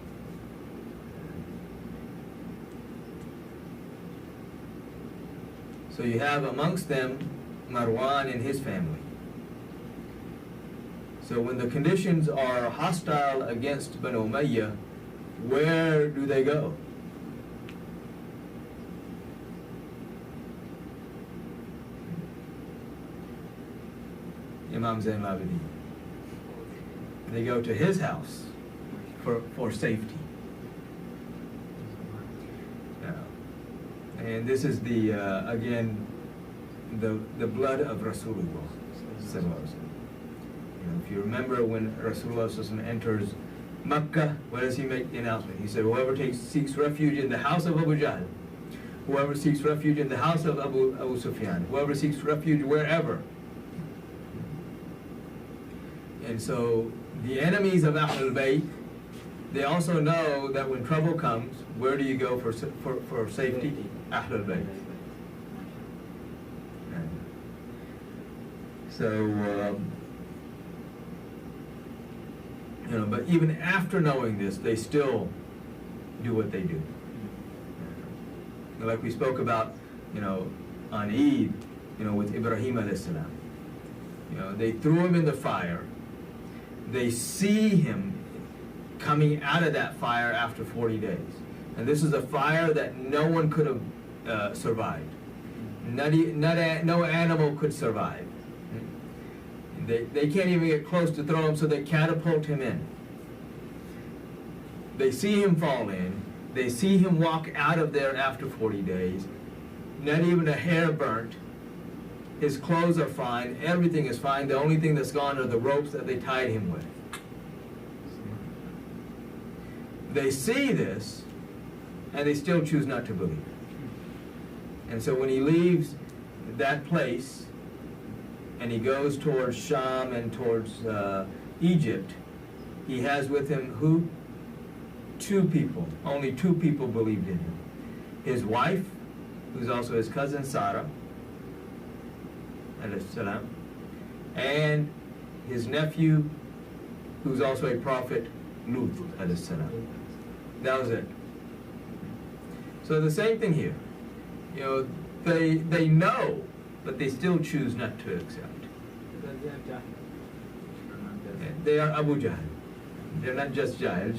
So you have amongst them Marwan and his family. So when the conditions are hostile against Banu Umayyah, where do they go? Imam Zain al-Abidin. They go to his house for safety. And this is the again the blood of Rasulullah. If you remember when Rasulullah enters Makkah, what does he make the announcement? He said, whoever seeks refuge in the house of Abu Jahl, whoever seeks refuge in the house of Abu Sufyan, whoever seeks refuge wherever. And so the enemies of Ahlul Bayt, they also know that when trouble comes, where do you go for safety? Ahlul Bayt. So, but even after knowing this, they still do what they do. Like we spoke about, on Eid, with Ibrahim alayhi salam. They threw him in the fire. They see him coming out of that fire after 40 days. And this is a fire that no one could have survived. No animal could survive. They can't even get close to throw him, so they catapult him in. They see him fall in. They see him walk out of there after 40 days. Not even a hair burnt. His clothes are fine. Everything is fine. The only thing that's gone are the ropes that they tied him with. They see this, and they still choose not to believe. And so when he leaves that place, and he goes towards Sham and towards Egypt, he has with him who? 2 people. Only 2 people believed in him. His wife, who's also his cousin Sarah, alayhi salam, and his nephew, who's also a prophet, Lut, alayhi salam. That was it. So the same thing here. They know, but they still choose not to accept. They are Abu Jahl. They're not just Jahil.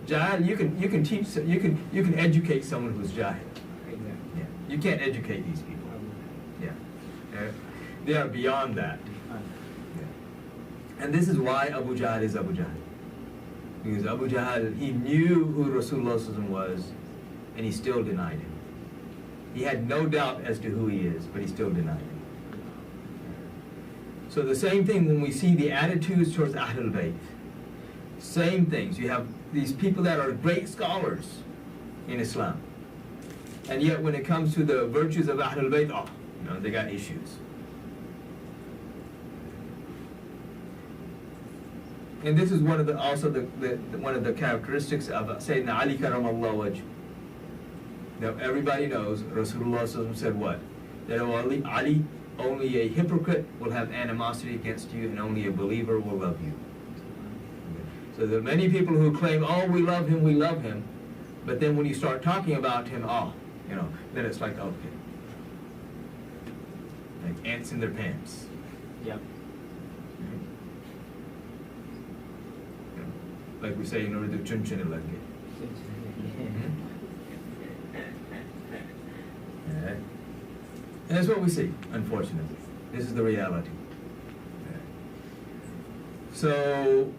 Jahil, you can teach, you can educate someone who's Jahil. Yeah. You can't educate these people. Yeah. They are beyond that. Yeah. And this is why Abu Jahl is Abu Jahl. Because Abu Jahl, he knew who Rasulullah was, and he still denied him. He had no doubt as to who he is, but he still denied him. So the same thing when we see the attitudes towards Ahlul Bayt. Same things. You have these people that are great scholars in Islam. And yet when it comes to the virtues of Ahlul Bayt, they got issues. And this is one of the characteristics of Sayyidina Ali karamallahu wajh. Now everybody knows Rasulullah said what? That Ali, only a hypocrite will have animosity against you, and only a believer will love you. So there are many people who claim, oh, we love him, but then when you start talking about him, then it's like, okay. Like ants in their pants. Yep. Like we say in order to chun chun lage. And that's what we see, unfortunately. This is the reality. So,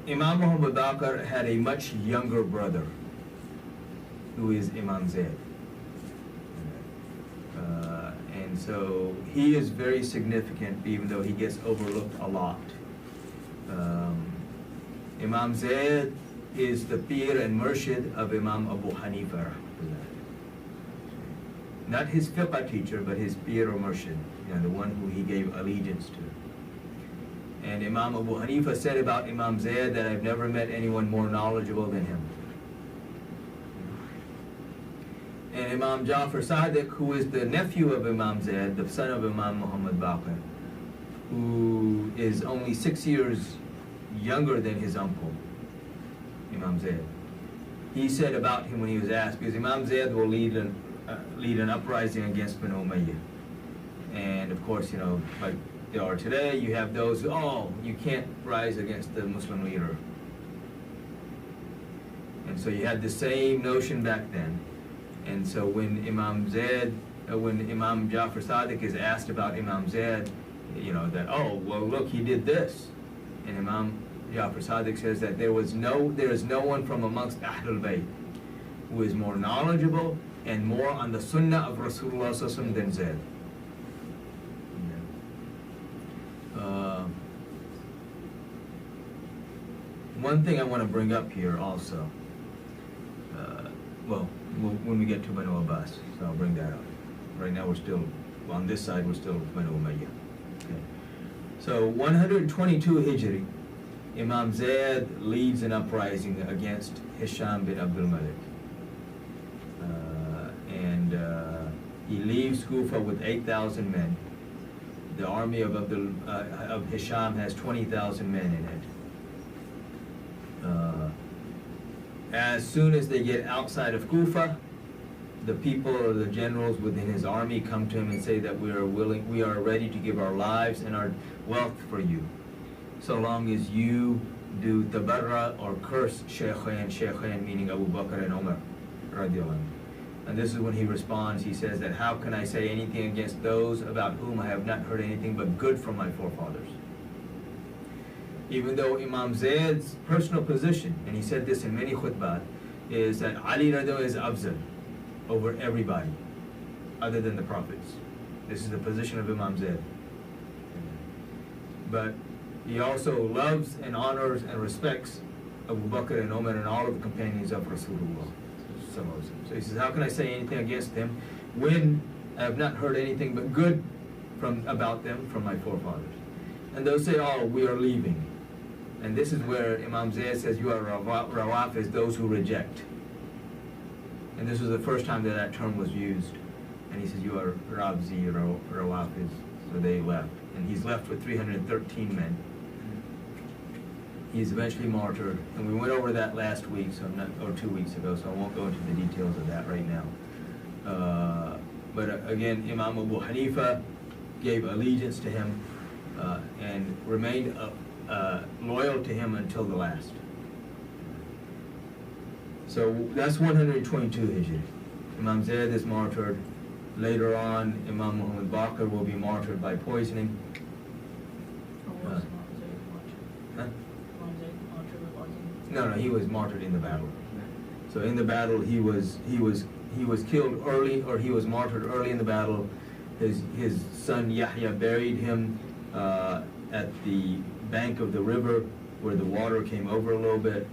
Imam Muhammad Baqir had a much younger brother, who is Imam Zayd. And so, he is very significant, even though he gets overlooked a lot. Imam Zayd is the Pir and Murshid of Imam Abu Hanifa. Not his fiqh teacher, but his Pir or Murshid, the one who he gave allegiance to. And Imam Abu Hanifa said about Imam Zayd that I've never met anyone more knowledgeable than him. And Imam Ja'far Sadiq, who is the nephew of Imam Zayd, the son of Imam Muhammad Baqir, who is only 6 years younger than his uncle, Imam Zayd. He said about him when he was asked, because Imam Zayd will lead an uprising against Banu Umayyah. And of course, like they are today, you have those, you can't rise against the Muslim leader. And so you had the same notion back then. And so when Imam Ja'far Sadiq is asked about Imam Zayd, look, he did this. And Imam Ja'far Sadiq says that there is no one from amongst Ahlul Bayt who is more knowledgeable and more on the sunnah of Rasulullah sallallahu alaihi wasallam than Zayd. One thing I want to bring up here also, when we get to Banu Abbas, so I'll bring that up. Right now on this side we're still Banu Umayyah. Okay. So 122 Hijri, Imam Zayd leads an uprising against Hisham bin Abdul Malik. He leaves Kufa with 8,000 men. The army of Hisham has 20,000 men in it. As soon as they get outside of Kufa, the people or the generals within his army come to him and say that we are ready to give our lives and our wealth for you, so long as you do tabarra or curse Shaykhain, meaning Abu Bakr and Umar, radiallahu anhu. And this is when he responds, he says that, how can I say anything against those about whom I have not heard anything but good from my forefathers? Even though Imam Zayd's personal position, and he said this in many khutbah, is that Ali radiallahu is afzal over everybody other than the prophets. This is the position of Imam Zayd. But he also loves and honors and respects Abu Bakr and Umar and all of the companions of Rasulullah. So he says, how can I say anything against them when I have not heard anything but good about them from my forefathers? And they'll say, we are leaving. And this is where Imam Zayd says, you are rawaf, as those who reject. And this was the first time that term was used. And he says, you are rabzi, rawaf, so they left. And he's left with 313 men. He's eventually martyred, and we went over that last week, or 2 weeks ago, so I won't go into the details of that right now. But again, Imam Abu Hanifa gave allegiance to him and remained loyal to him until the last. So that's 122 Hijri. Imam Zayd is martyred. Later on, Imam Muhammad Baqir will be martyred by poisoning. No, he was martyred in the battle. So in the battle, he was killed early, or he was martyred early in the battle. His son Yahya buried him at the bank of the river where the water came over a little bit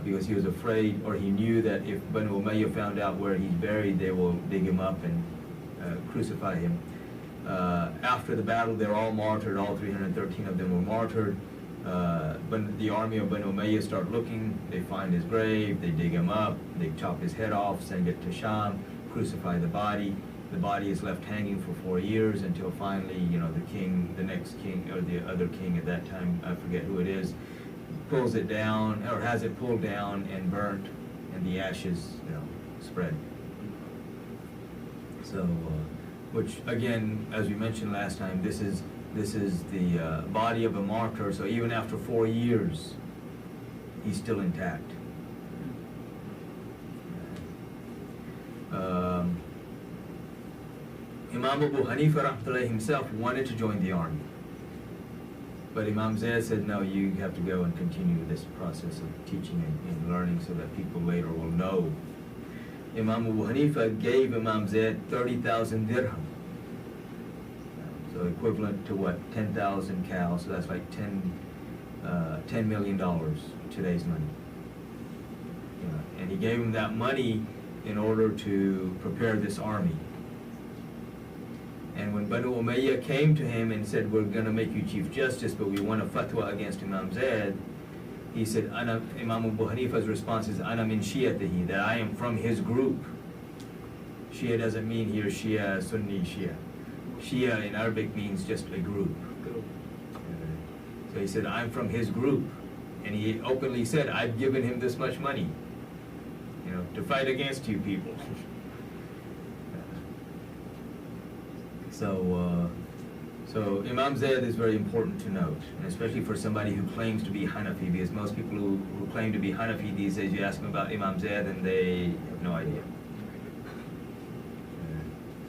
because he was afraid, or he knew that if Banu Umayyah found out where he's buried, they will dig him up and crucify him. After the battle, they're all martyred. All 313 of them were martyred. When the army of Banu Umayyah start looking, they find his grave, they dig him up, they chop his head off, send it to Sham, crucify the body, the body is left hanging for 4 years until finally, the next king, or the other king at that time, I forget who it is, pulls it down, or has it pulled down and burnt, and the ashes, spread. So, which again, as we mentioned last time, this is the body of a martyr. So even after 4 years, he's still intact. Imam Abu Hanifa rahmatullah himself wanted to join the army, but Imam Zayd said, no, you have to go and continue this process of teaching and learning so that people later will know. Imam Abu Hanifa gave Imam Zayd 30,000 dirham, so equivalent to what, 10,000 cows, so that's like $10 million, today's money. And he gave him that money in order to prepare this army. And when Banu Umayyah came to him and said, we're going to make you Chief Justice, but we want a fatwa against Imam Zayd, he said, Imam Abu Hanifa's response is, Ana min Shi'atihi, that I am from his group. Shia doesn't mean here Shia, Sunni Shia. Shia in Arabic means just a group. So he said, I'm from his group. And he openly said, I've given him this much money, to fight against you people. So Imam Zayd is very important to note, and especially for somebody who claims to be Hanafi, because most people who claim to be Hanafi these days, you ask them about Imam Zayd and they have no idea.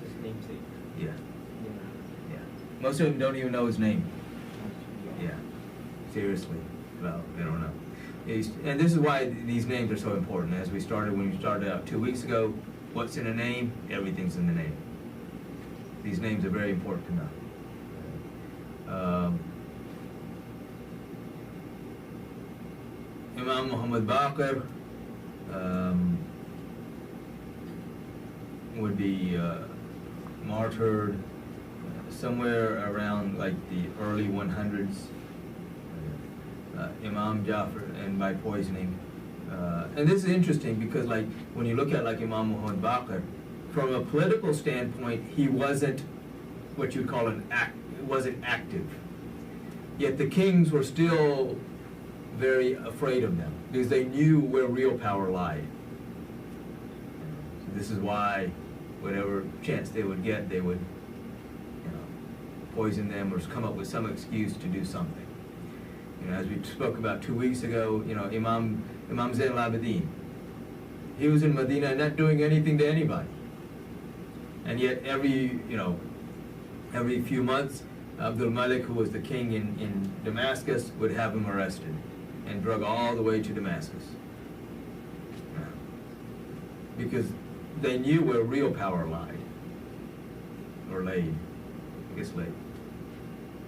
His namesake. Yeah. Most of them don't even know his name. Yeah. Seriously. Well, they don't know. And this is why these names are so important. As when we started out 2 weeks ago, what's in a name? Everything's in the name. These names are very important to know. Imam Muhammad Baqir would be martyred somewhere around like the early 100s. Imam Jafar, and by poisoning. And this is interesting because, like, when you look at like Imam Muhammad Baqir, from a political standpoint, he wasn't what you'd call wasn't active. Yet the kings were still very afraid of them because they knew where real power lied. So this is why, whatever chance they would get, they would, poison them or come up with some excuse to do something. As we spoke about 2 weeks ago, Imam Zayn al-Abidin, he was in Medina not doing anything to anybody. And yet every few months, Abdul Malik, who was the king in Damascus, would have him arrested and drug all the way to Damascus. Because they knew where real power lied. Or laid. I guess laid.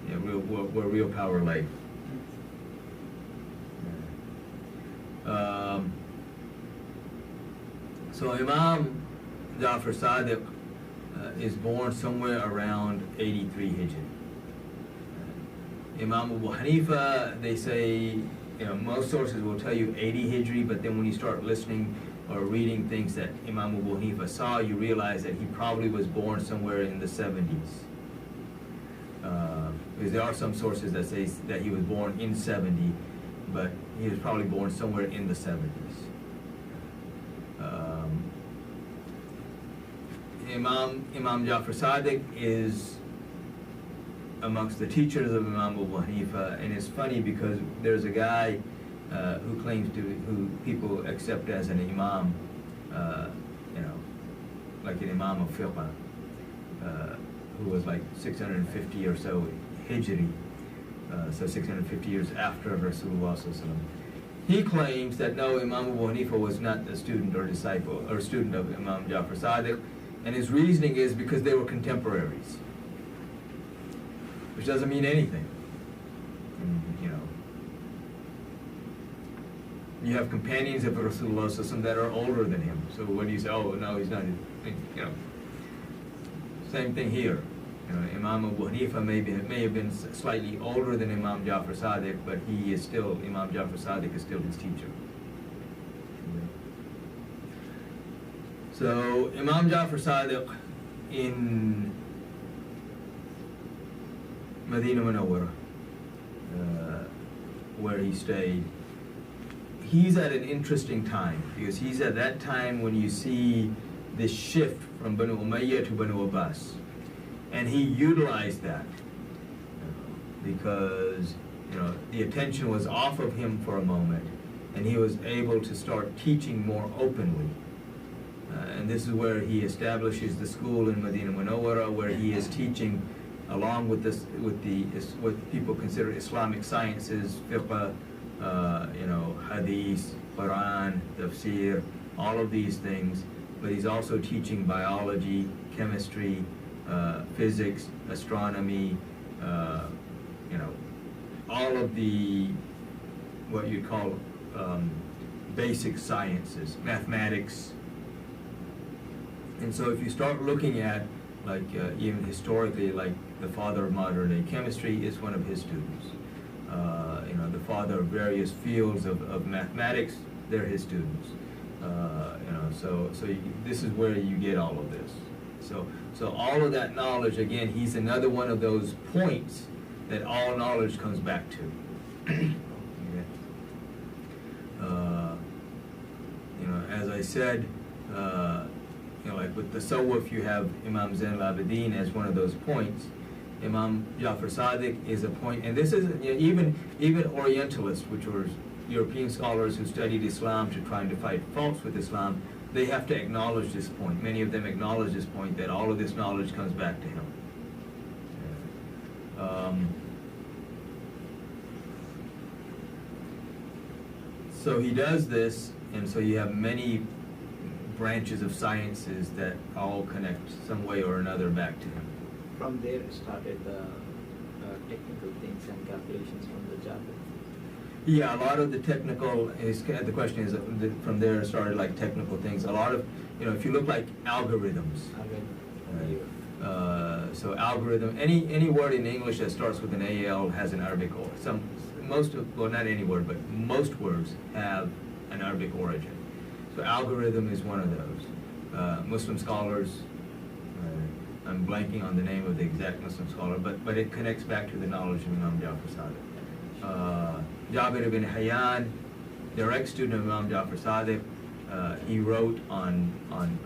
Yeah, where real power lay. So Imam Jafar Sadiq is born somewhere around 83 Hijri. Imam Abu Hanifa, they say, most sources will tell you 80 Hijri, but then when you start listening or reading things that Imam Abu Hanifa saw, you realize that he probably was born somewhere in the 70s. Because there are some sources that say that he was born in 70, but he was probably born somewhere in the 70s. Imam Jafar Sadiq is amongst the teachers of Imam Abu Hanifa, and it's funny because there's a guy who people accept as an imam, like an imam of fiqh, who was like 650 or so Hijri, so 650 years after Rasulullah sallallahu alaihi wasallam. He claims that no, Imam Abu Hanifa was not a student or disciple or student of Imam Jafar Sadiq, and his reasoning is because they were contemporaries, which doesn't mean anything. You have companions of Rasulullah sallallahu alaihi wasallam that are older than him. So when you say, oh no, he's not, same thing here. Imam Abu Hanifa may have been slightly older than Imam Jafar Sadiq, but Imam Jafar Sadiq is still his teacher. So Imam Jafar Sadiq in Medina Munawwara, where he stayed, he's at an interesting time, because he's at that time when you see this shift from Banu Umayyah to Banu Abbas. And he utilized that because, you know, the attention was off of him for a moment, and he was able to start teaching more openly. And this is where he establishes the school in Medina Munawwara, where he is teaching along with this, what people consider Islamic sciences, fiqh, you know, hadith, Quran, tafsir, all of these things. But he's also teaching biology, chemistry, physics, astronomy, you know, all of the, what you'd call basic sciences, mathematics. And so if you start looking at, like, even historically, like the father of modern day chemistry is one of his students. You know, the father of various fields of mathematics, they're his students. You know, so this is where you get all of this. So all of that knowledge, again, he's another one of those points that all knowledge comes back to. Okay. You know, as I said, you know, like with the Tasawwuf, you have Imam Zain al-Abidin as one of those points. Imam Jafar Sadiq is a point, and this is, you know, even Orientalists, which were European scholars who studied Islam to try to fight faults with Islam, they have to acknowledge this point. Many of them acknowledge this point, that all of this knowledge comes back to him. So he does this, and so you have many branches of sciences that all connect some way or another back to him. From there started the technical things and calculations from the Jabir. Yeah, a lot of the technical, the question is, from there started like technical things. A lot of, you know, if you look like algorithms. So algorithm, any word in English that starts with an AL has an Arabic or well, not any word, but most words have an Arabic origin. So algorithm is one of those. Muslim scholars, I'm blanking on the name of the exact Muslim scholar, but it connects back to the knowledge of Imam Jafar Sadiq. Jabir ibn Hayyan, direct student of Imam Jafar Sadiq, he wrote on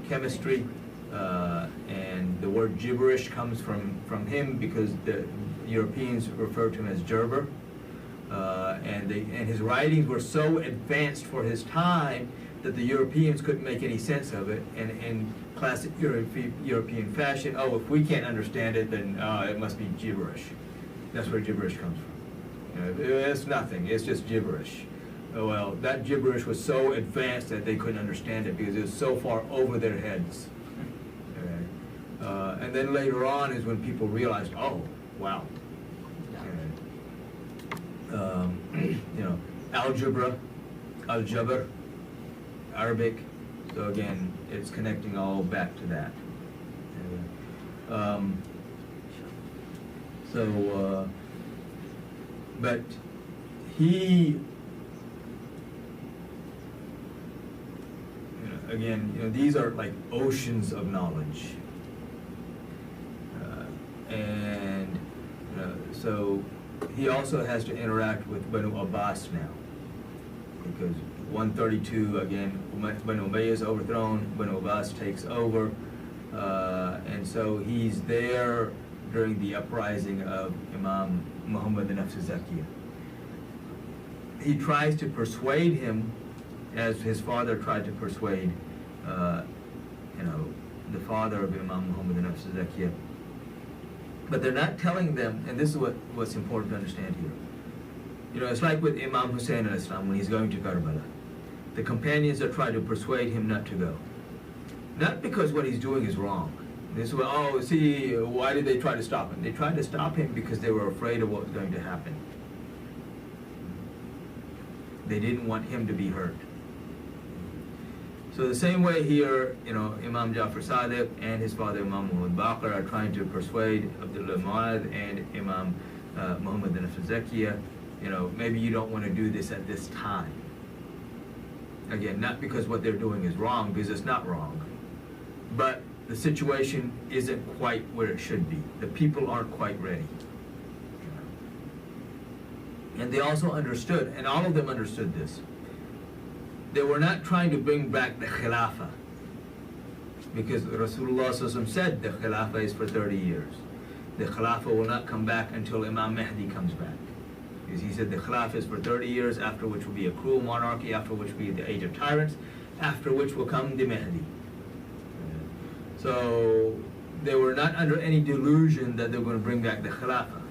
chemistry, and the word gibberish comes from him because the Europeans refer to him as Gerber, and his writings were so advanced for his time that the Europeans couldn't make any sense of it, and in classic European fashion, oh, if we can't understand it, then it must be gibberish. That's where gibberish comes from. It's nothing, it's just gibberish. Oh, well, that gibberish was so advanced that they couldn't understand it because it was so far over their heads. And then later on is when people realized, oh, wow. You know, algebra, al-jabr, Arabic. So again, it's connecting all back to that. But he, again, you know, these are like oceans of knowledge, and so he also has to interact with Banu Abbas now, because 132 again, Banu Umayyah is overthrown, Banu Abbas takes over, and so he's there during the uprising of Imam Muhammad Nafs Zakiyah. He tries to persuade him, as his father tried to persuade, you know, the father of Imam Muhammad Nafs Zakiyah. But they're not telling them, and this is what's important to understand here. You know, it's like with Imam Hussein al-Islam when he's going to Karbala. The companions are trying to persuade him not to go. Not because what he's doing is wrong. This was, oh, see, why did they try to stop him? They tried to stop him because they were afraid of what was going to happen. They didn't want him to be hurt. So the same way here, you know, Imam Jafar Sadiq and his father Imam Muhammad Baqir are trying to persuade Abdullah Mu'adh and Imam Muhammad Nafs Zakiyah, you know, maybe you don't want to do this at this time. Again, not because what they're doing is wrong, because it's not wrong, but the situation isn't quite where it should be. The people aren't quite ready. And they also understood, and all of them understood this, they were not trying to bring back the Khilafah, because Rasulullah ﷺ said the Khilafah is for 30 years. The Khilafah will not come back until Imam Mahdi comes back. Because he said the Khilafah is for 30 years, after which will be a cruel monarchy, after which will be the age of tyrants, after which will come the Mahdi. So they were not under any delusion that they were going to bring back the Khilafah.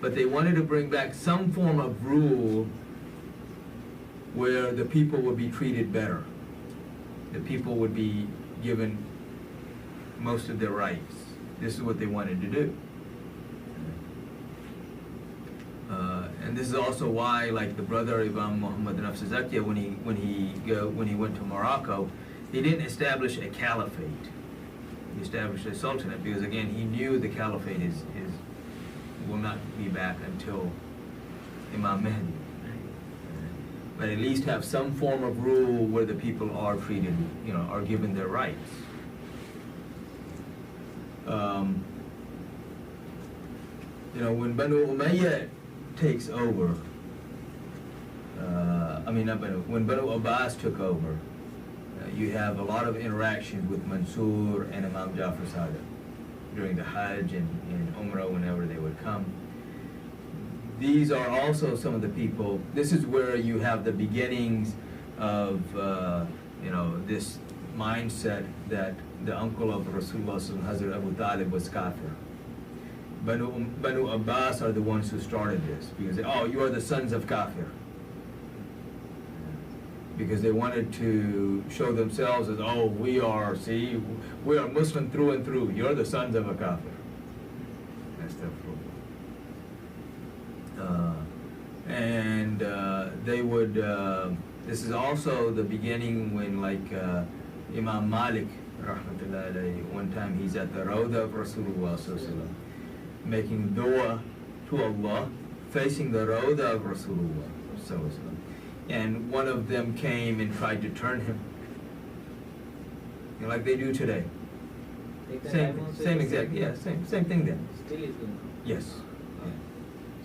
But they wanted to bring back some form of rule where the people would be treated better. The people would be given most of their rights. This is what they wanted to do. And this is also why, like the brother Imam Muhammad Nafs Zakiya, when he went to Morocco, he didn't establish a caliphate. He established a sultanate because, again, he knew the caliphate will not be back until Imam Mahdi. But at least have some form of rule where the people are treated, are given their rights. When Banu Umayyah takes over, when Banu Abbas took over, you have a lot of interactions with Mansur and Imam Jafar Sadiq during the Hajj and Umrah whenever they would come. These are also some of the people. This is where you have the beginnings of this mindset that the uncle of Rasulullah, Hazrat Abu Talib, was kafir. Banu Abbas are the ones who started this because you are the sons of kafir. Because they wanted to show themselves as, we are Muslim through and through. You're the sons of a kafir. That's their they would, this is also the beginning when Imam Malik, rahmatullahi alayhi, one time he's at the Rawda of Rasulullah sallallahu alaihi wasallam, making dua to Allah, facing the Rawda of Rasulullah sallallahu alaihi wasallam. And one of them came and tried to turn him, like they do today. Same exact, same thing then. Still is doing. Yes. Yeah.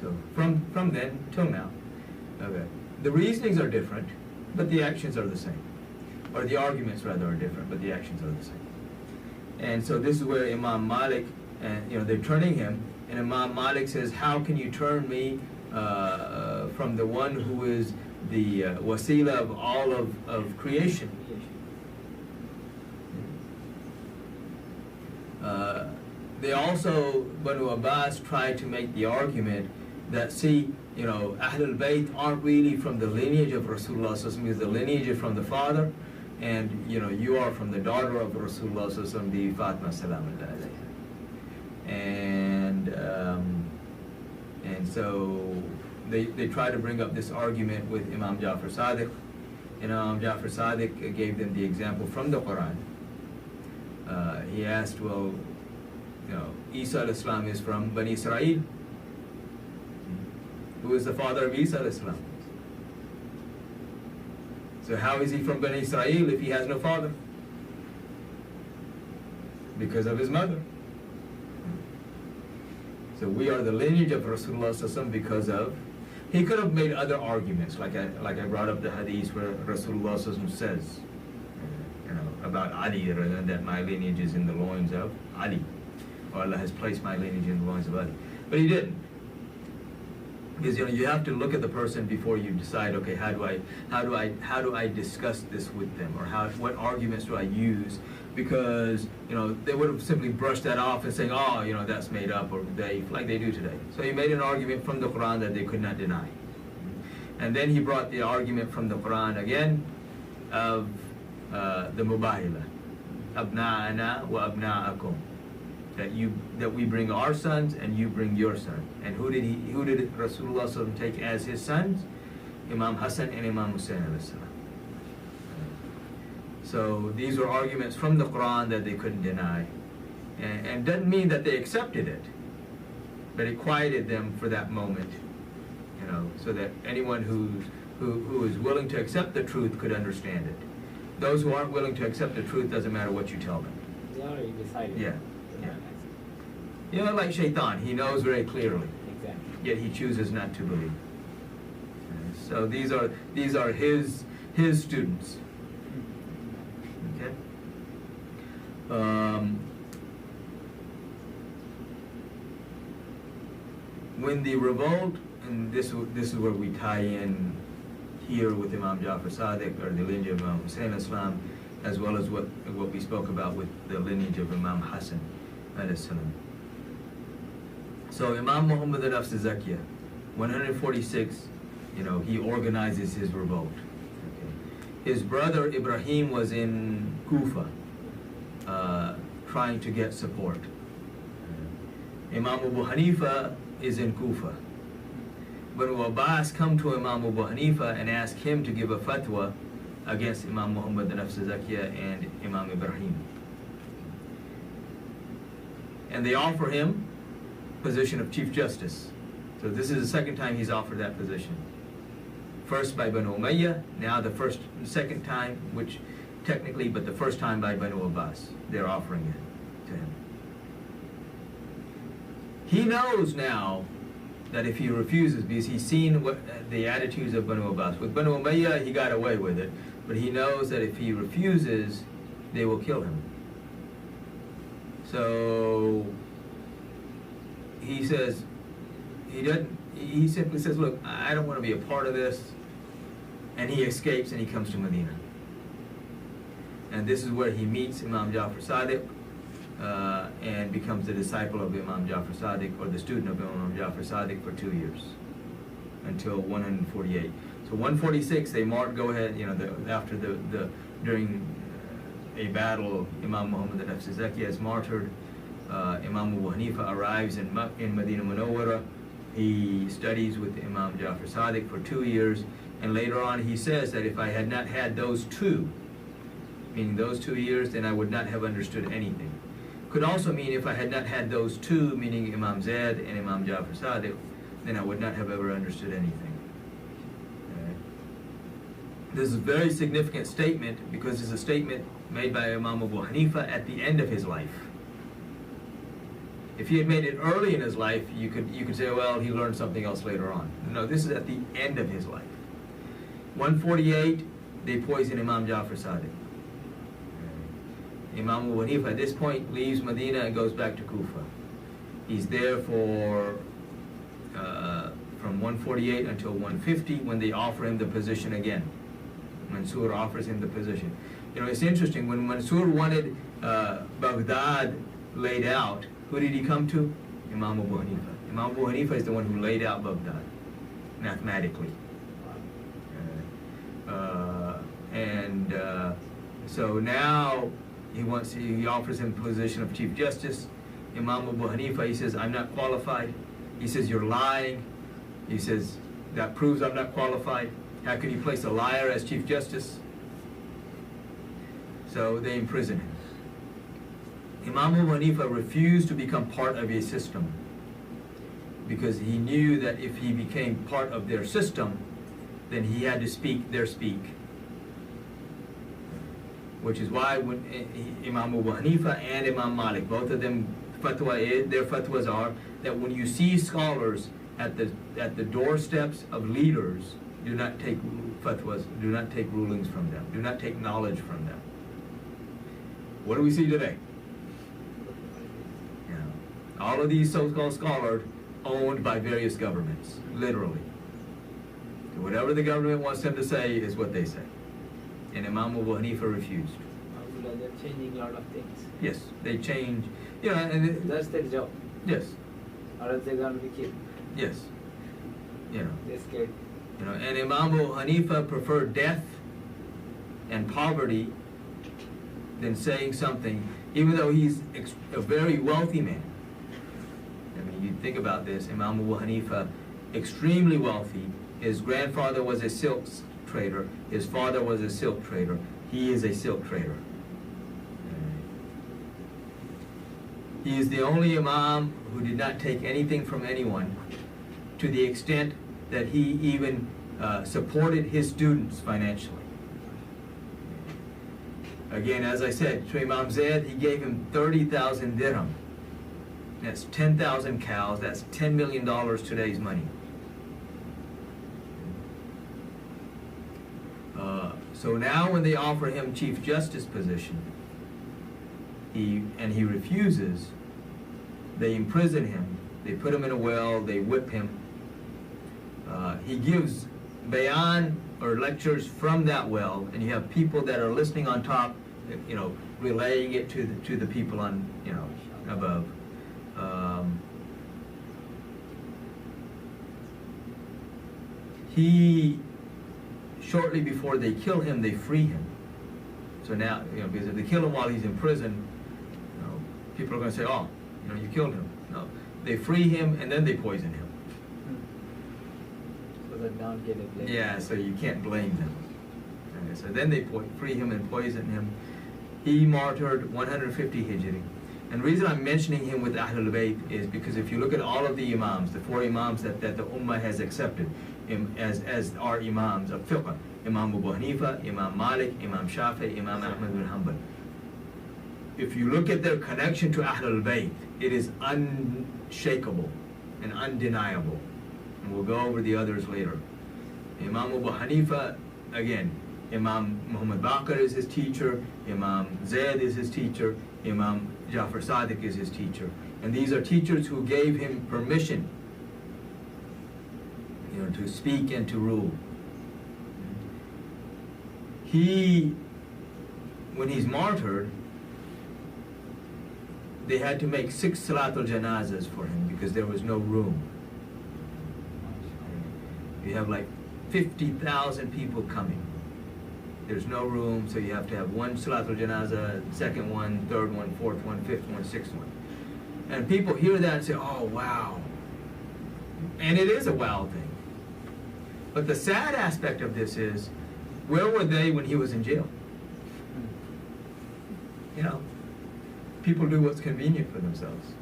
So from then till now, okay. The reasonings are different, but the actions are the same, or the arguments rather are different, but the actions are the same. And so this is where Imam Malik, and they're turning him, and Imam Malik says, "How can you turn me from the one who is the wasila of all of creation?" They also, Banu Abbas, tried to make the argument that, Ahlul Bayt aren't really from the lineage of Rasulullah sallallahu alaihi wasallam, because the lineage is from the father, and you are from the daughter of Rasulullah sallallahu alaihi wasallam, the Fatima salamullah alayha. And so they try to bring up this argument with Imam Jafar Sadiq, and Imam Jafar Sadiq gave them the example from the Quran. He asked, Isa al-Islam is from Bani Israel. Who is the father of Isa al-Islam? So how is he from Bani Israel if he has no father? Because of his mother. So we are the lineage of Rasulullah sallallahu alaihi wasallam because of. He could have made other arguments, like I brought up the hadith where Rasulullah sallallahu alaihi wasallam says, about Ali, that my lineage is in the loins of Ali, or Allah has placed my lineage in the loins of Ali. But he didn't. Because you have to look at the person before you decide, okay, how do I discuss this with them, or what arguments do I use? Because they would have simply brushed that off and saying, that's made up, or like they do today. So he made an argument from the Quran that they could not deny, and then he brought the argument from the Quran again of the Mubahila, Abna'ana wa Abna'akum. That we bring our sons and you bring your son. And who did Rasulullah sallallahu alaihi wasallam take as his sons? Imam Hassan and Imam Hussein alayhi salam. So these were arguments from the Quran that they couldn't deny, and doesn't mean that they accepted it, but it quieted them for that moment, so that anyone who is willing to accept the truth could understand it. Those who aren't willing to accept the truth, doesn't matter what you tell them. They already decided. Yeah, They're yeah. not accepting. You know, like Shaitan, he knows very clearly, Exactly. yet he chooses not to believe. So these are his students. Okay. When the revolt, and this is where we tie in here with Imam Jafar Sadiq, or the lineage of Imam Hussein Islam, as well as what we spoke about with the lineage of Imam Hassan alayhi salam. So Imam Muhammad al-Nafs Zakiyah, 146, he organizes his revolt. Okay. His brother Ibrahim was in Kufa, trying to get support. Imam Abu Hanifa is in Kufa. Banu Abbas come to Imam Abu Hanifa and ask him to give a fatwa against Imam Muhammad al-Nafs Zakiyah and Imam Ibrahim. And they offer him position of Chief Justice. So this is the second time he's offered that position. First by Banu Umayyah, now second time, which technically, but the first time by Banu Abbas. They're offering it to him. He knows now that if he refuses, because he's seen the attitudes of Banu Abbas. With Banu Umayyah, he got away with it, but he knows that if he refuses, they will kill him. So he says, he simply says, look, I don't want to be a part of this. And he escapes and he comes to Medina. And this is where he meets Imam Jafar Sadiq and becomes the disciple of Imam Jafar Sadiq, or the student of Imam Jafar Sadiq, for 2 years, until 148. So 146, they go ahead, after during a battle, Imam Muhammad al-Nafs Zakiyah is martyred. Imam Abu Hanifa arrives in Medina Munawwara. He studies with Imam Jafar Sadiq for 2 years, and later on he says that if I had not had those two, meaning those 2 years, then I would not have understood anything. Could also mean if I had not had those two, meaning Imam Zaid and Imam Jafar Sadiq, then I would not have ever understood anything. This is a very significant statement, because it's a statement made by Imam Abu Hanifa at the end of his life. If he had made it early in his life, you could say, well, he learned something else later on. No, this is at the end of his life. 148, they poison Imam Jafar Sadiq. Imam Abu Hanifa at this point leaves Medina and goes back to Kufa. He's there for from 148 until 150, when they offer him the position again. Mansur offers him the position. It's interesting, when Mansur wanted Baghdad laid out, who did he come to? Imam Abu Hanifa. Imam Abu Hanifa is the one who laid out Baghdad, mathematically. So now he offers him the position of Chief Justice. Imam Abu Hanifa, he says, I'm not qualified. He says, you're lying. He says, that proves I'm not qualified. How can you place a liar as Chief Justice? So they imprison him. Imam Abu Hanifa refused to become part of a system, because he knew that if he became part of their system, then he had to speak their speak. Which is why when Imam Abu Hanifa and Imam Malik, both of them, their fatwas are that when you see scholars at the doorsteps of leaders, do not take fatwas, do not take rulings from them, do not take knowledge from them. What do we see today? All of these so-called scholars owned by various governments, literally. Whatever the government wants them to say is what they say. And Imam Abu Hanifa refused. They're changing a lot of things. Yes, they change. And that's their job. Yes. Or else they're going to be killed. Yes. They're scared. And Imam Abu Hanifa preferred death and poverty than saying something, even though he's a very wealthy man. You think about this, Imam Abu Hanifa, extremely wealthy. His grandfather was a silk trader. His father was a silk trader. He is a silk trader. He is the only Imam who did not take anything from anyone, to the extent that he even supported his students financially. Again, as I said, to Imam Zayd, he gave him 30,000 dirham. That's 10,000 cows. That's $10 million today's money. So now when they offer him Chief Justice position, he refuses, they imprison him, they put him in a well, they whip him. He gives bayan or lectures from that well, and you have people that are listening on top, you know, relaying it to the people on, you know, above. Shortly before they kill him, they free him. So now, you know, because if they kill him while he's in prison, you know, people are going to say, oh, you know, you killed him. No, they free him and then they poison him. So that don't get it later. Yeah, so you can't blame them. Okay, so then they free him and poison him. He martyred 150 Hijri. And the reason I'm mentioning him with Ahlul Bayt is because if you look at all of the Imams, the 4 Imams that the Ummah has accepted as our Imams of Fiqh, Imam Abu Hanifa, Imam Malik, Imam Shafi, Imam Ahmad bin Hanbal. If you look at their connection to Ahlul Bayt, it is unshakable and undeniable. And we'll go over the others later. Imam Abu Hanifa, again, Imam Muhammad Baqir is his teacher, Imam Zayd is his teacher, Imam Jafar Sadiq is his teacher. And these are teachers who gave him permission, you know, to speak and to rule. When he's martyred, they had to make 6 Salatul Janazas for him because there was no room. You have like 50,000 people coming. There's no room, so you have to have 1 Salatul Janaza, 2nd one, 3rd one, 4th one, 5th one, 6th one. And people hear that and say, oh, wow. And it is a wow thing. But the sad aspect of this is, where were they when he was in jail? You know, people do what's convenient for themselves.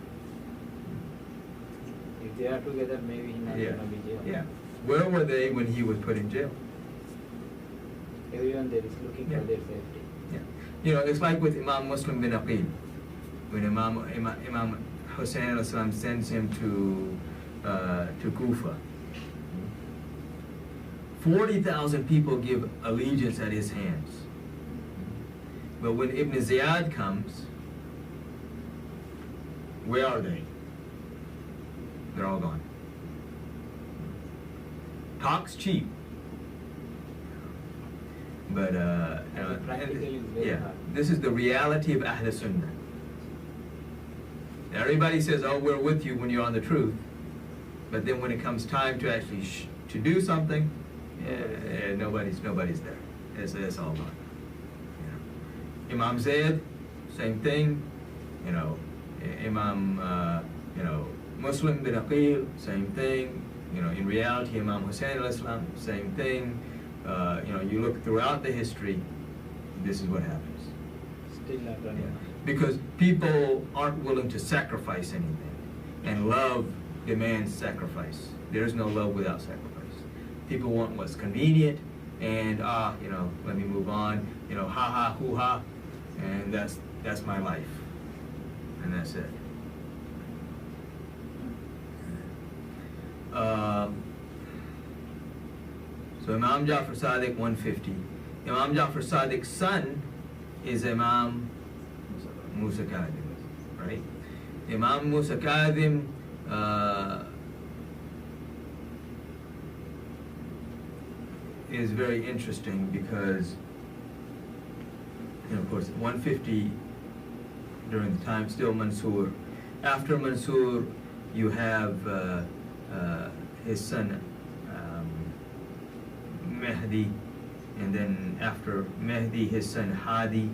If they are together, maybe he's not going to be jail. Yeah. Where were they when he was put in jail? Everyone there is looking for their safety. Yeah. You know, it's like with Imam Muslim bin Aqil. When Imam Hussein al-Islam sends him to Kufa, 40,000 people give allegiance at his hands. But when Ibn Ziyad comes, where are they? They're all gone. Talk's cheap. But practically it's very hard. This is the reality of Ahl Sunnah. Everybody says, "Oh, we're with you" when you're on the truth, but then when it comes time to actually to do something, nobody's there. It's all gone. You know. Imam Zayd, same thing. You know, Imam, Muslim bin Aqil, same thing. You know, in reality, Imam Hussein al-Islam, same thing. You look throughout the history, this is what happens. Still not running. Yeah. Because people aren't willing to sacrifice anything, and love demands sacrifice. There's no love without sacrifice. People want what's convenient, and let me move on. Ha ha, hoo ha, and that's my life, and that's it. So Imam Jafar Sadiq 150. Imam Jafar Sadiq's son is Imam Musa Kadhim, right? Imam Musa Kadhim is very interesting because, of course, 150 during the time still Mansur. After Mansur, you have his son Mehdi, and then after Mehdi, his son Hadi,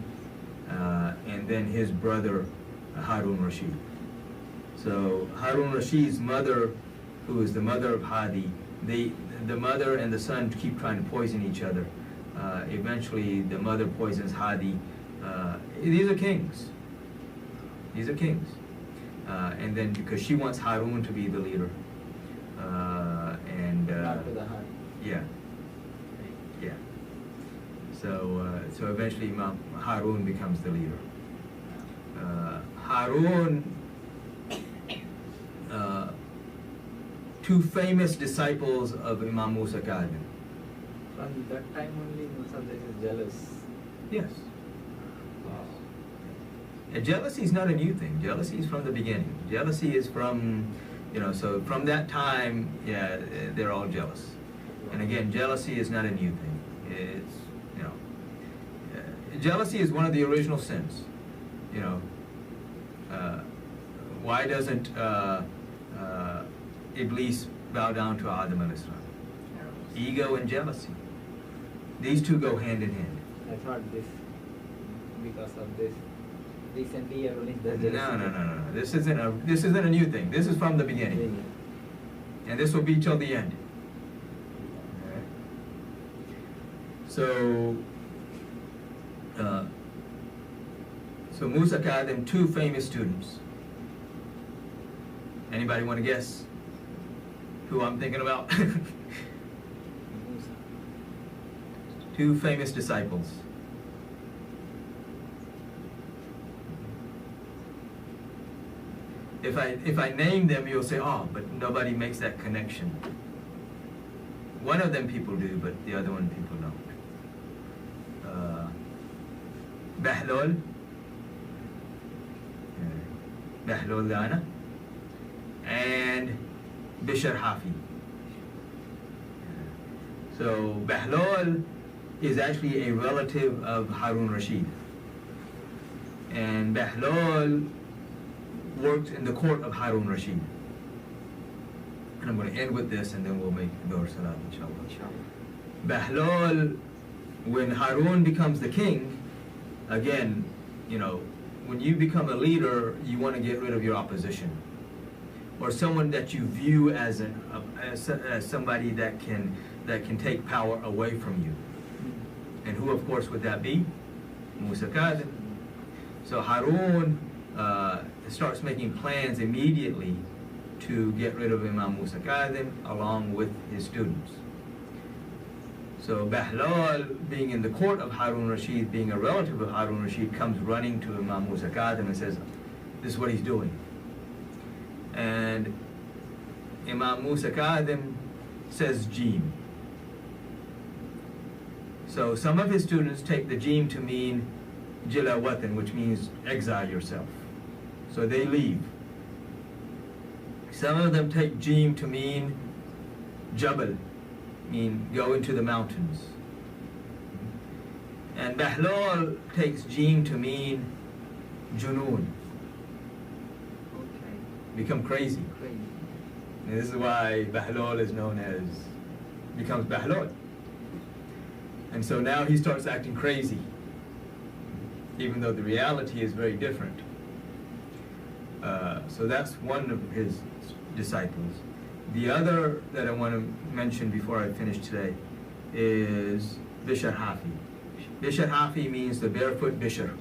and then his brother Harun Rashid. So Harun Rashid's mother, who is the mother of Hadi, the mother and the son keep trying to poison each other. Eventually, the mother poisons Hadi. These are kings. These are kings. And then because she wants Harun to be the leader, not to the heart. Yeah. Yeah. So eventually Imam Harun becomes the leader. Harun, two famous disciples of Imam Musa Kadhim. From that time only Musa is jealous. Yes. And jealousy is not a new thing. Jealousy is from the beginning. Jealousy is from, so from that time, yeah, they're all jealous. And again, jealousy is not a new thing. It's, jealousy is one of the original sins. Why doesn't Iblis bow down to Adam al-Islam? Ego and jealousy. These two go hand in hand. I thought this, because of this, recently only the jealousy. No. This isn't a new thing. This is from the beginning. And this will be till the end. Okay. So Musa Kadhim, two famous students. Anybody want to guess who I'm thinking about? Two famous disciples. If I name them, you'll say, oh, but nobody makes that connection. One of them people do, but the other one people don't. Bahlul Dana, and Bishr Hafi. So Bahlul is actually a relative of Harun Rashid. And Bahlul worked in the court of Harun Rashid. And I'm going to end with this and then we'll make Dawr Salat, inshallah. Bahlul, when Harun becomes the king, again, when you become a leader, you want to get rid of your opposition. Or someone that you view as somebody that can take power away from you. And who, of course, would that be? Musa Kadhim. So Harun starts making plans immediately to get rid of Imam Musa Kadhim along with his students. So Bahlul, being in the court of Harun Rashid, being a relative of Harun Rashid, comes running to Imam Musa Kadhim and says, this is what he's doing. And Imam Musa Kadhim says Jim. So some of his students take the Jim to mean Jilawatan, which means exile yourself. So they leave. Some of them take Jim to mean Jabal, mean go into the mountains. And Bahlul takes Jim to mean Junoon, become crazy. And this is why Bahlul is known as, becomes Bahlul. And so now he starts acting crazy, even though the reality is very different. So that's one of his disciples. The other that I want to mention before I finish today is Bishr Hafi. Bishr Hafi means the barefoot Bishr.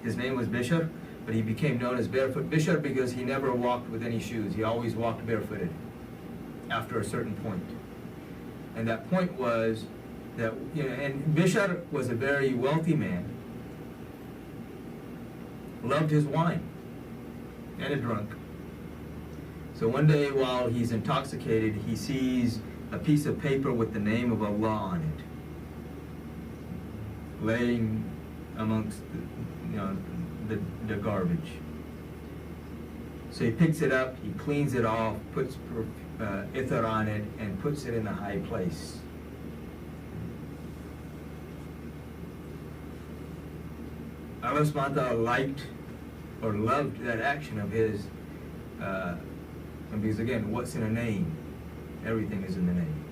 His name was Bishr, but he became known as barefoot Bishr because he never walked with any shoes. He always walked barefooted after a certain point. And that point was that, and Bishr was a very wealthy man, loved his wine, and a drunk. So one day while he's intoxicated, he sees a piece of paper with the name of Allah on it, laying amongst the garbage. So he picks it up, he cleans it off, puts ithar on it, and puts it in a high place. Allah subhanahu wa ta'ala liked or loved that action of his, and because again, what's in a name? Everything is in the name.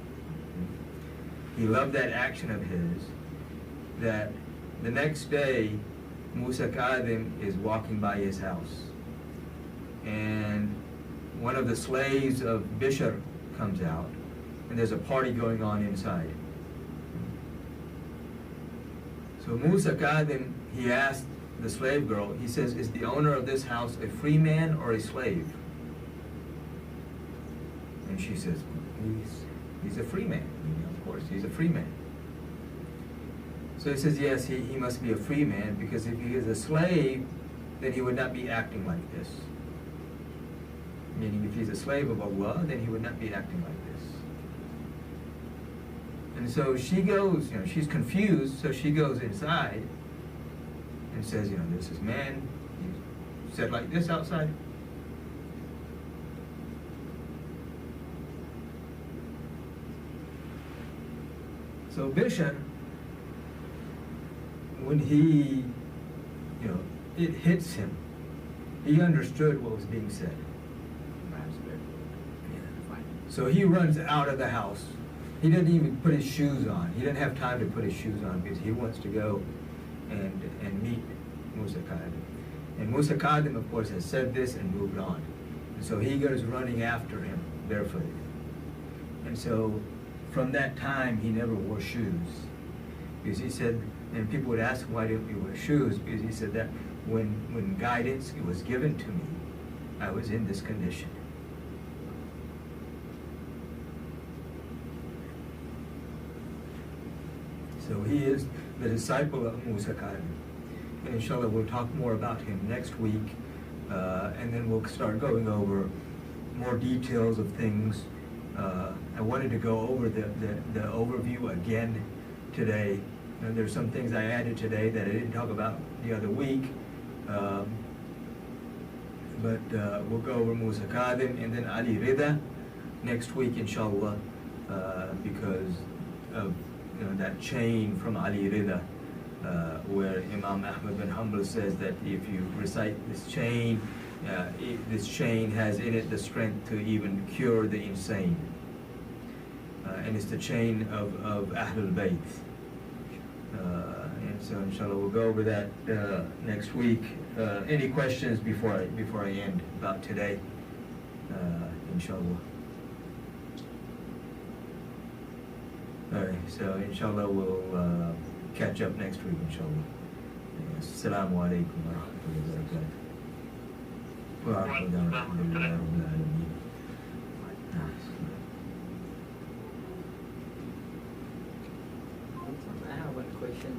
He loved that action of his, that the next day, Musa Kadhim is walking by his house, and one of the slaves of Bishr comes out, and there's a party going on inside. So Musa Kadhim, he asked the slave girl, he says, is the owner of this house a free man or a slave? And she says, he's a free man. Of course, he's a free man. So he says, yes, he must be a free man, because if he is a slave, then he would not be acting like this. Meaning, if he's a slave of Allah, then he would not be acting like this. And so she goes, she's confused, so she goes inside and says, there's this man, he said like this outside. So Bishan, when he, it hits him, he understood what was being said. So he runs out of the house. He doesn't even put his shoes on. He didn't have time to put his shoes on because he wants to go and meet Musa Khadim. And Musa Khadim, of course, has said this and moved on. And so he goes running after him barefooted. And so from that time, he never wore shoes. Because he said, and people would ask him, why didn't you wear shoes? Because he said that when guidance was given to me, I was in this condition. So he is the disciple of Musa Khadim. And inshallah, we'll talk more about him next week. And then we'll start going over more details of things. I wanted to go over the overview again today. And there's some things I added today that I didn't talk about the other week. But we'll go over Musa Khadim and then Ali Rida next week, inshallah, because of that chain from Ali Rida, where Imam Ahmad bin Hanbal says that if you recite this chain has in it the strength to even cure the insane. And it's the chain of Ahlul Bayt. And so inshallah we'll go over that next week. Any questions before I end about today? Inshallah. Alright, so inshallah we'll catch up next week, inshallah. Assalamu alaikum wa rahmatullahi wa barakatuh. I have one question.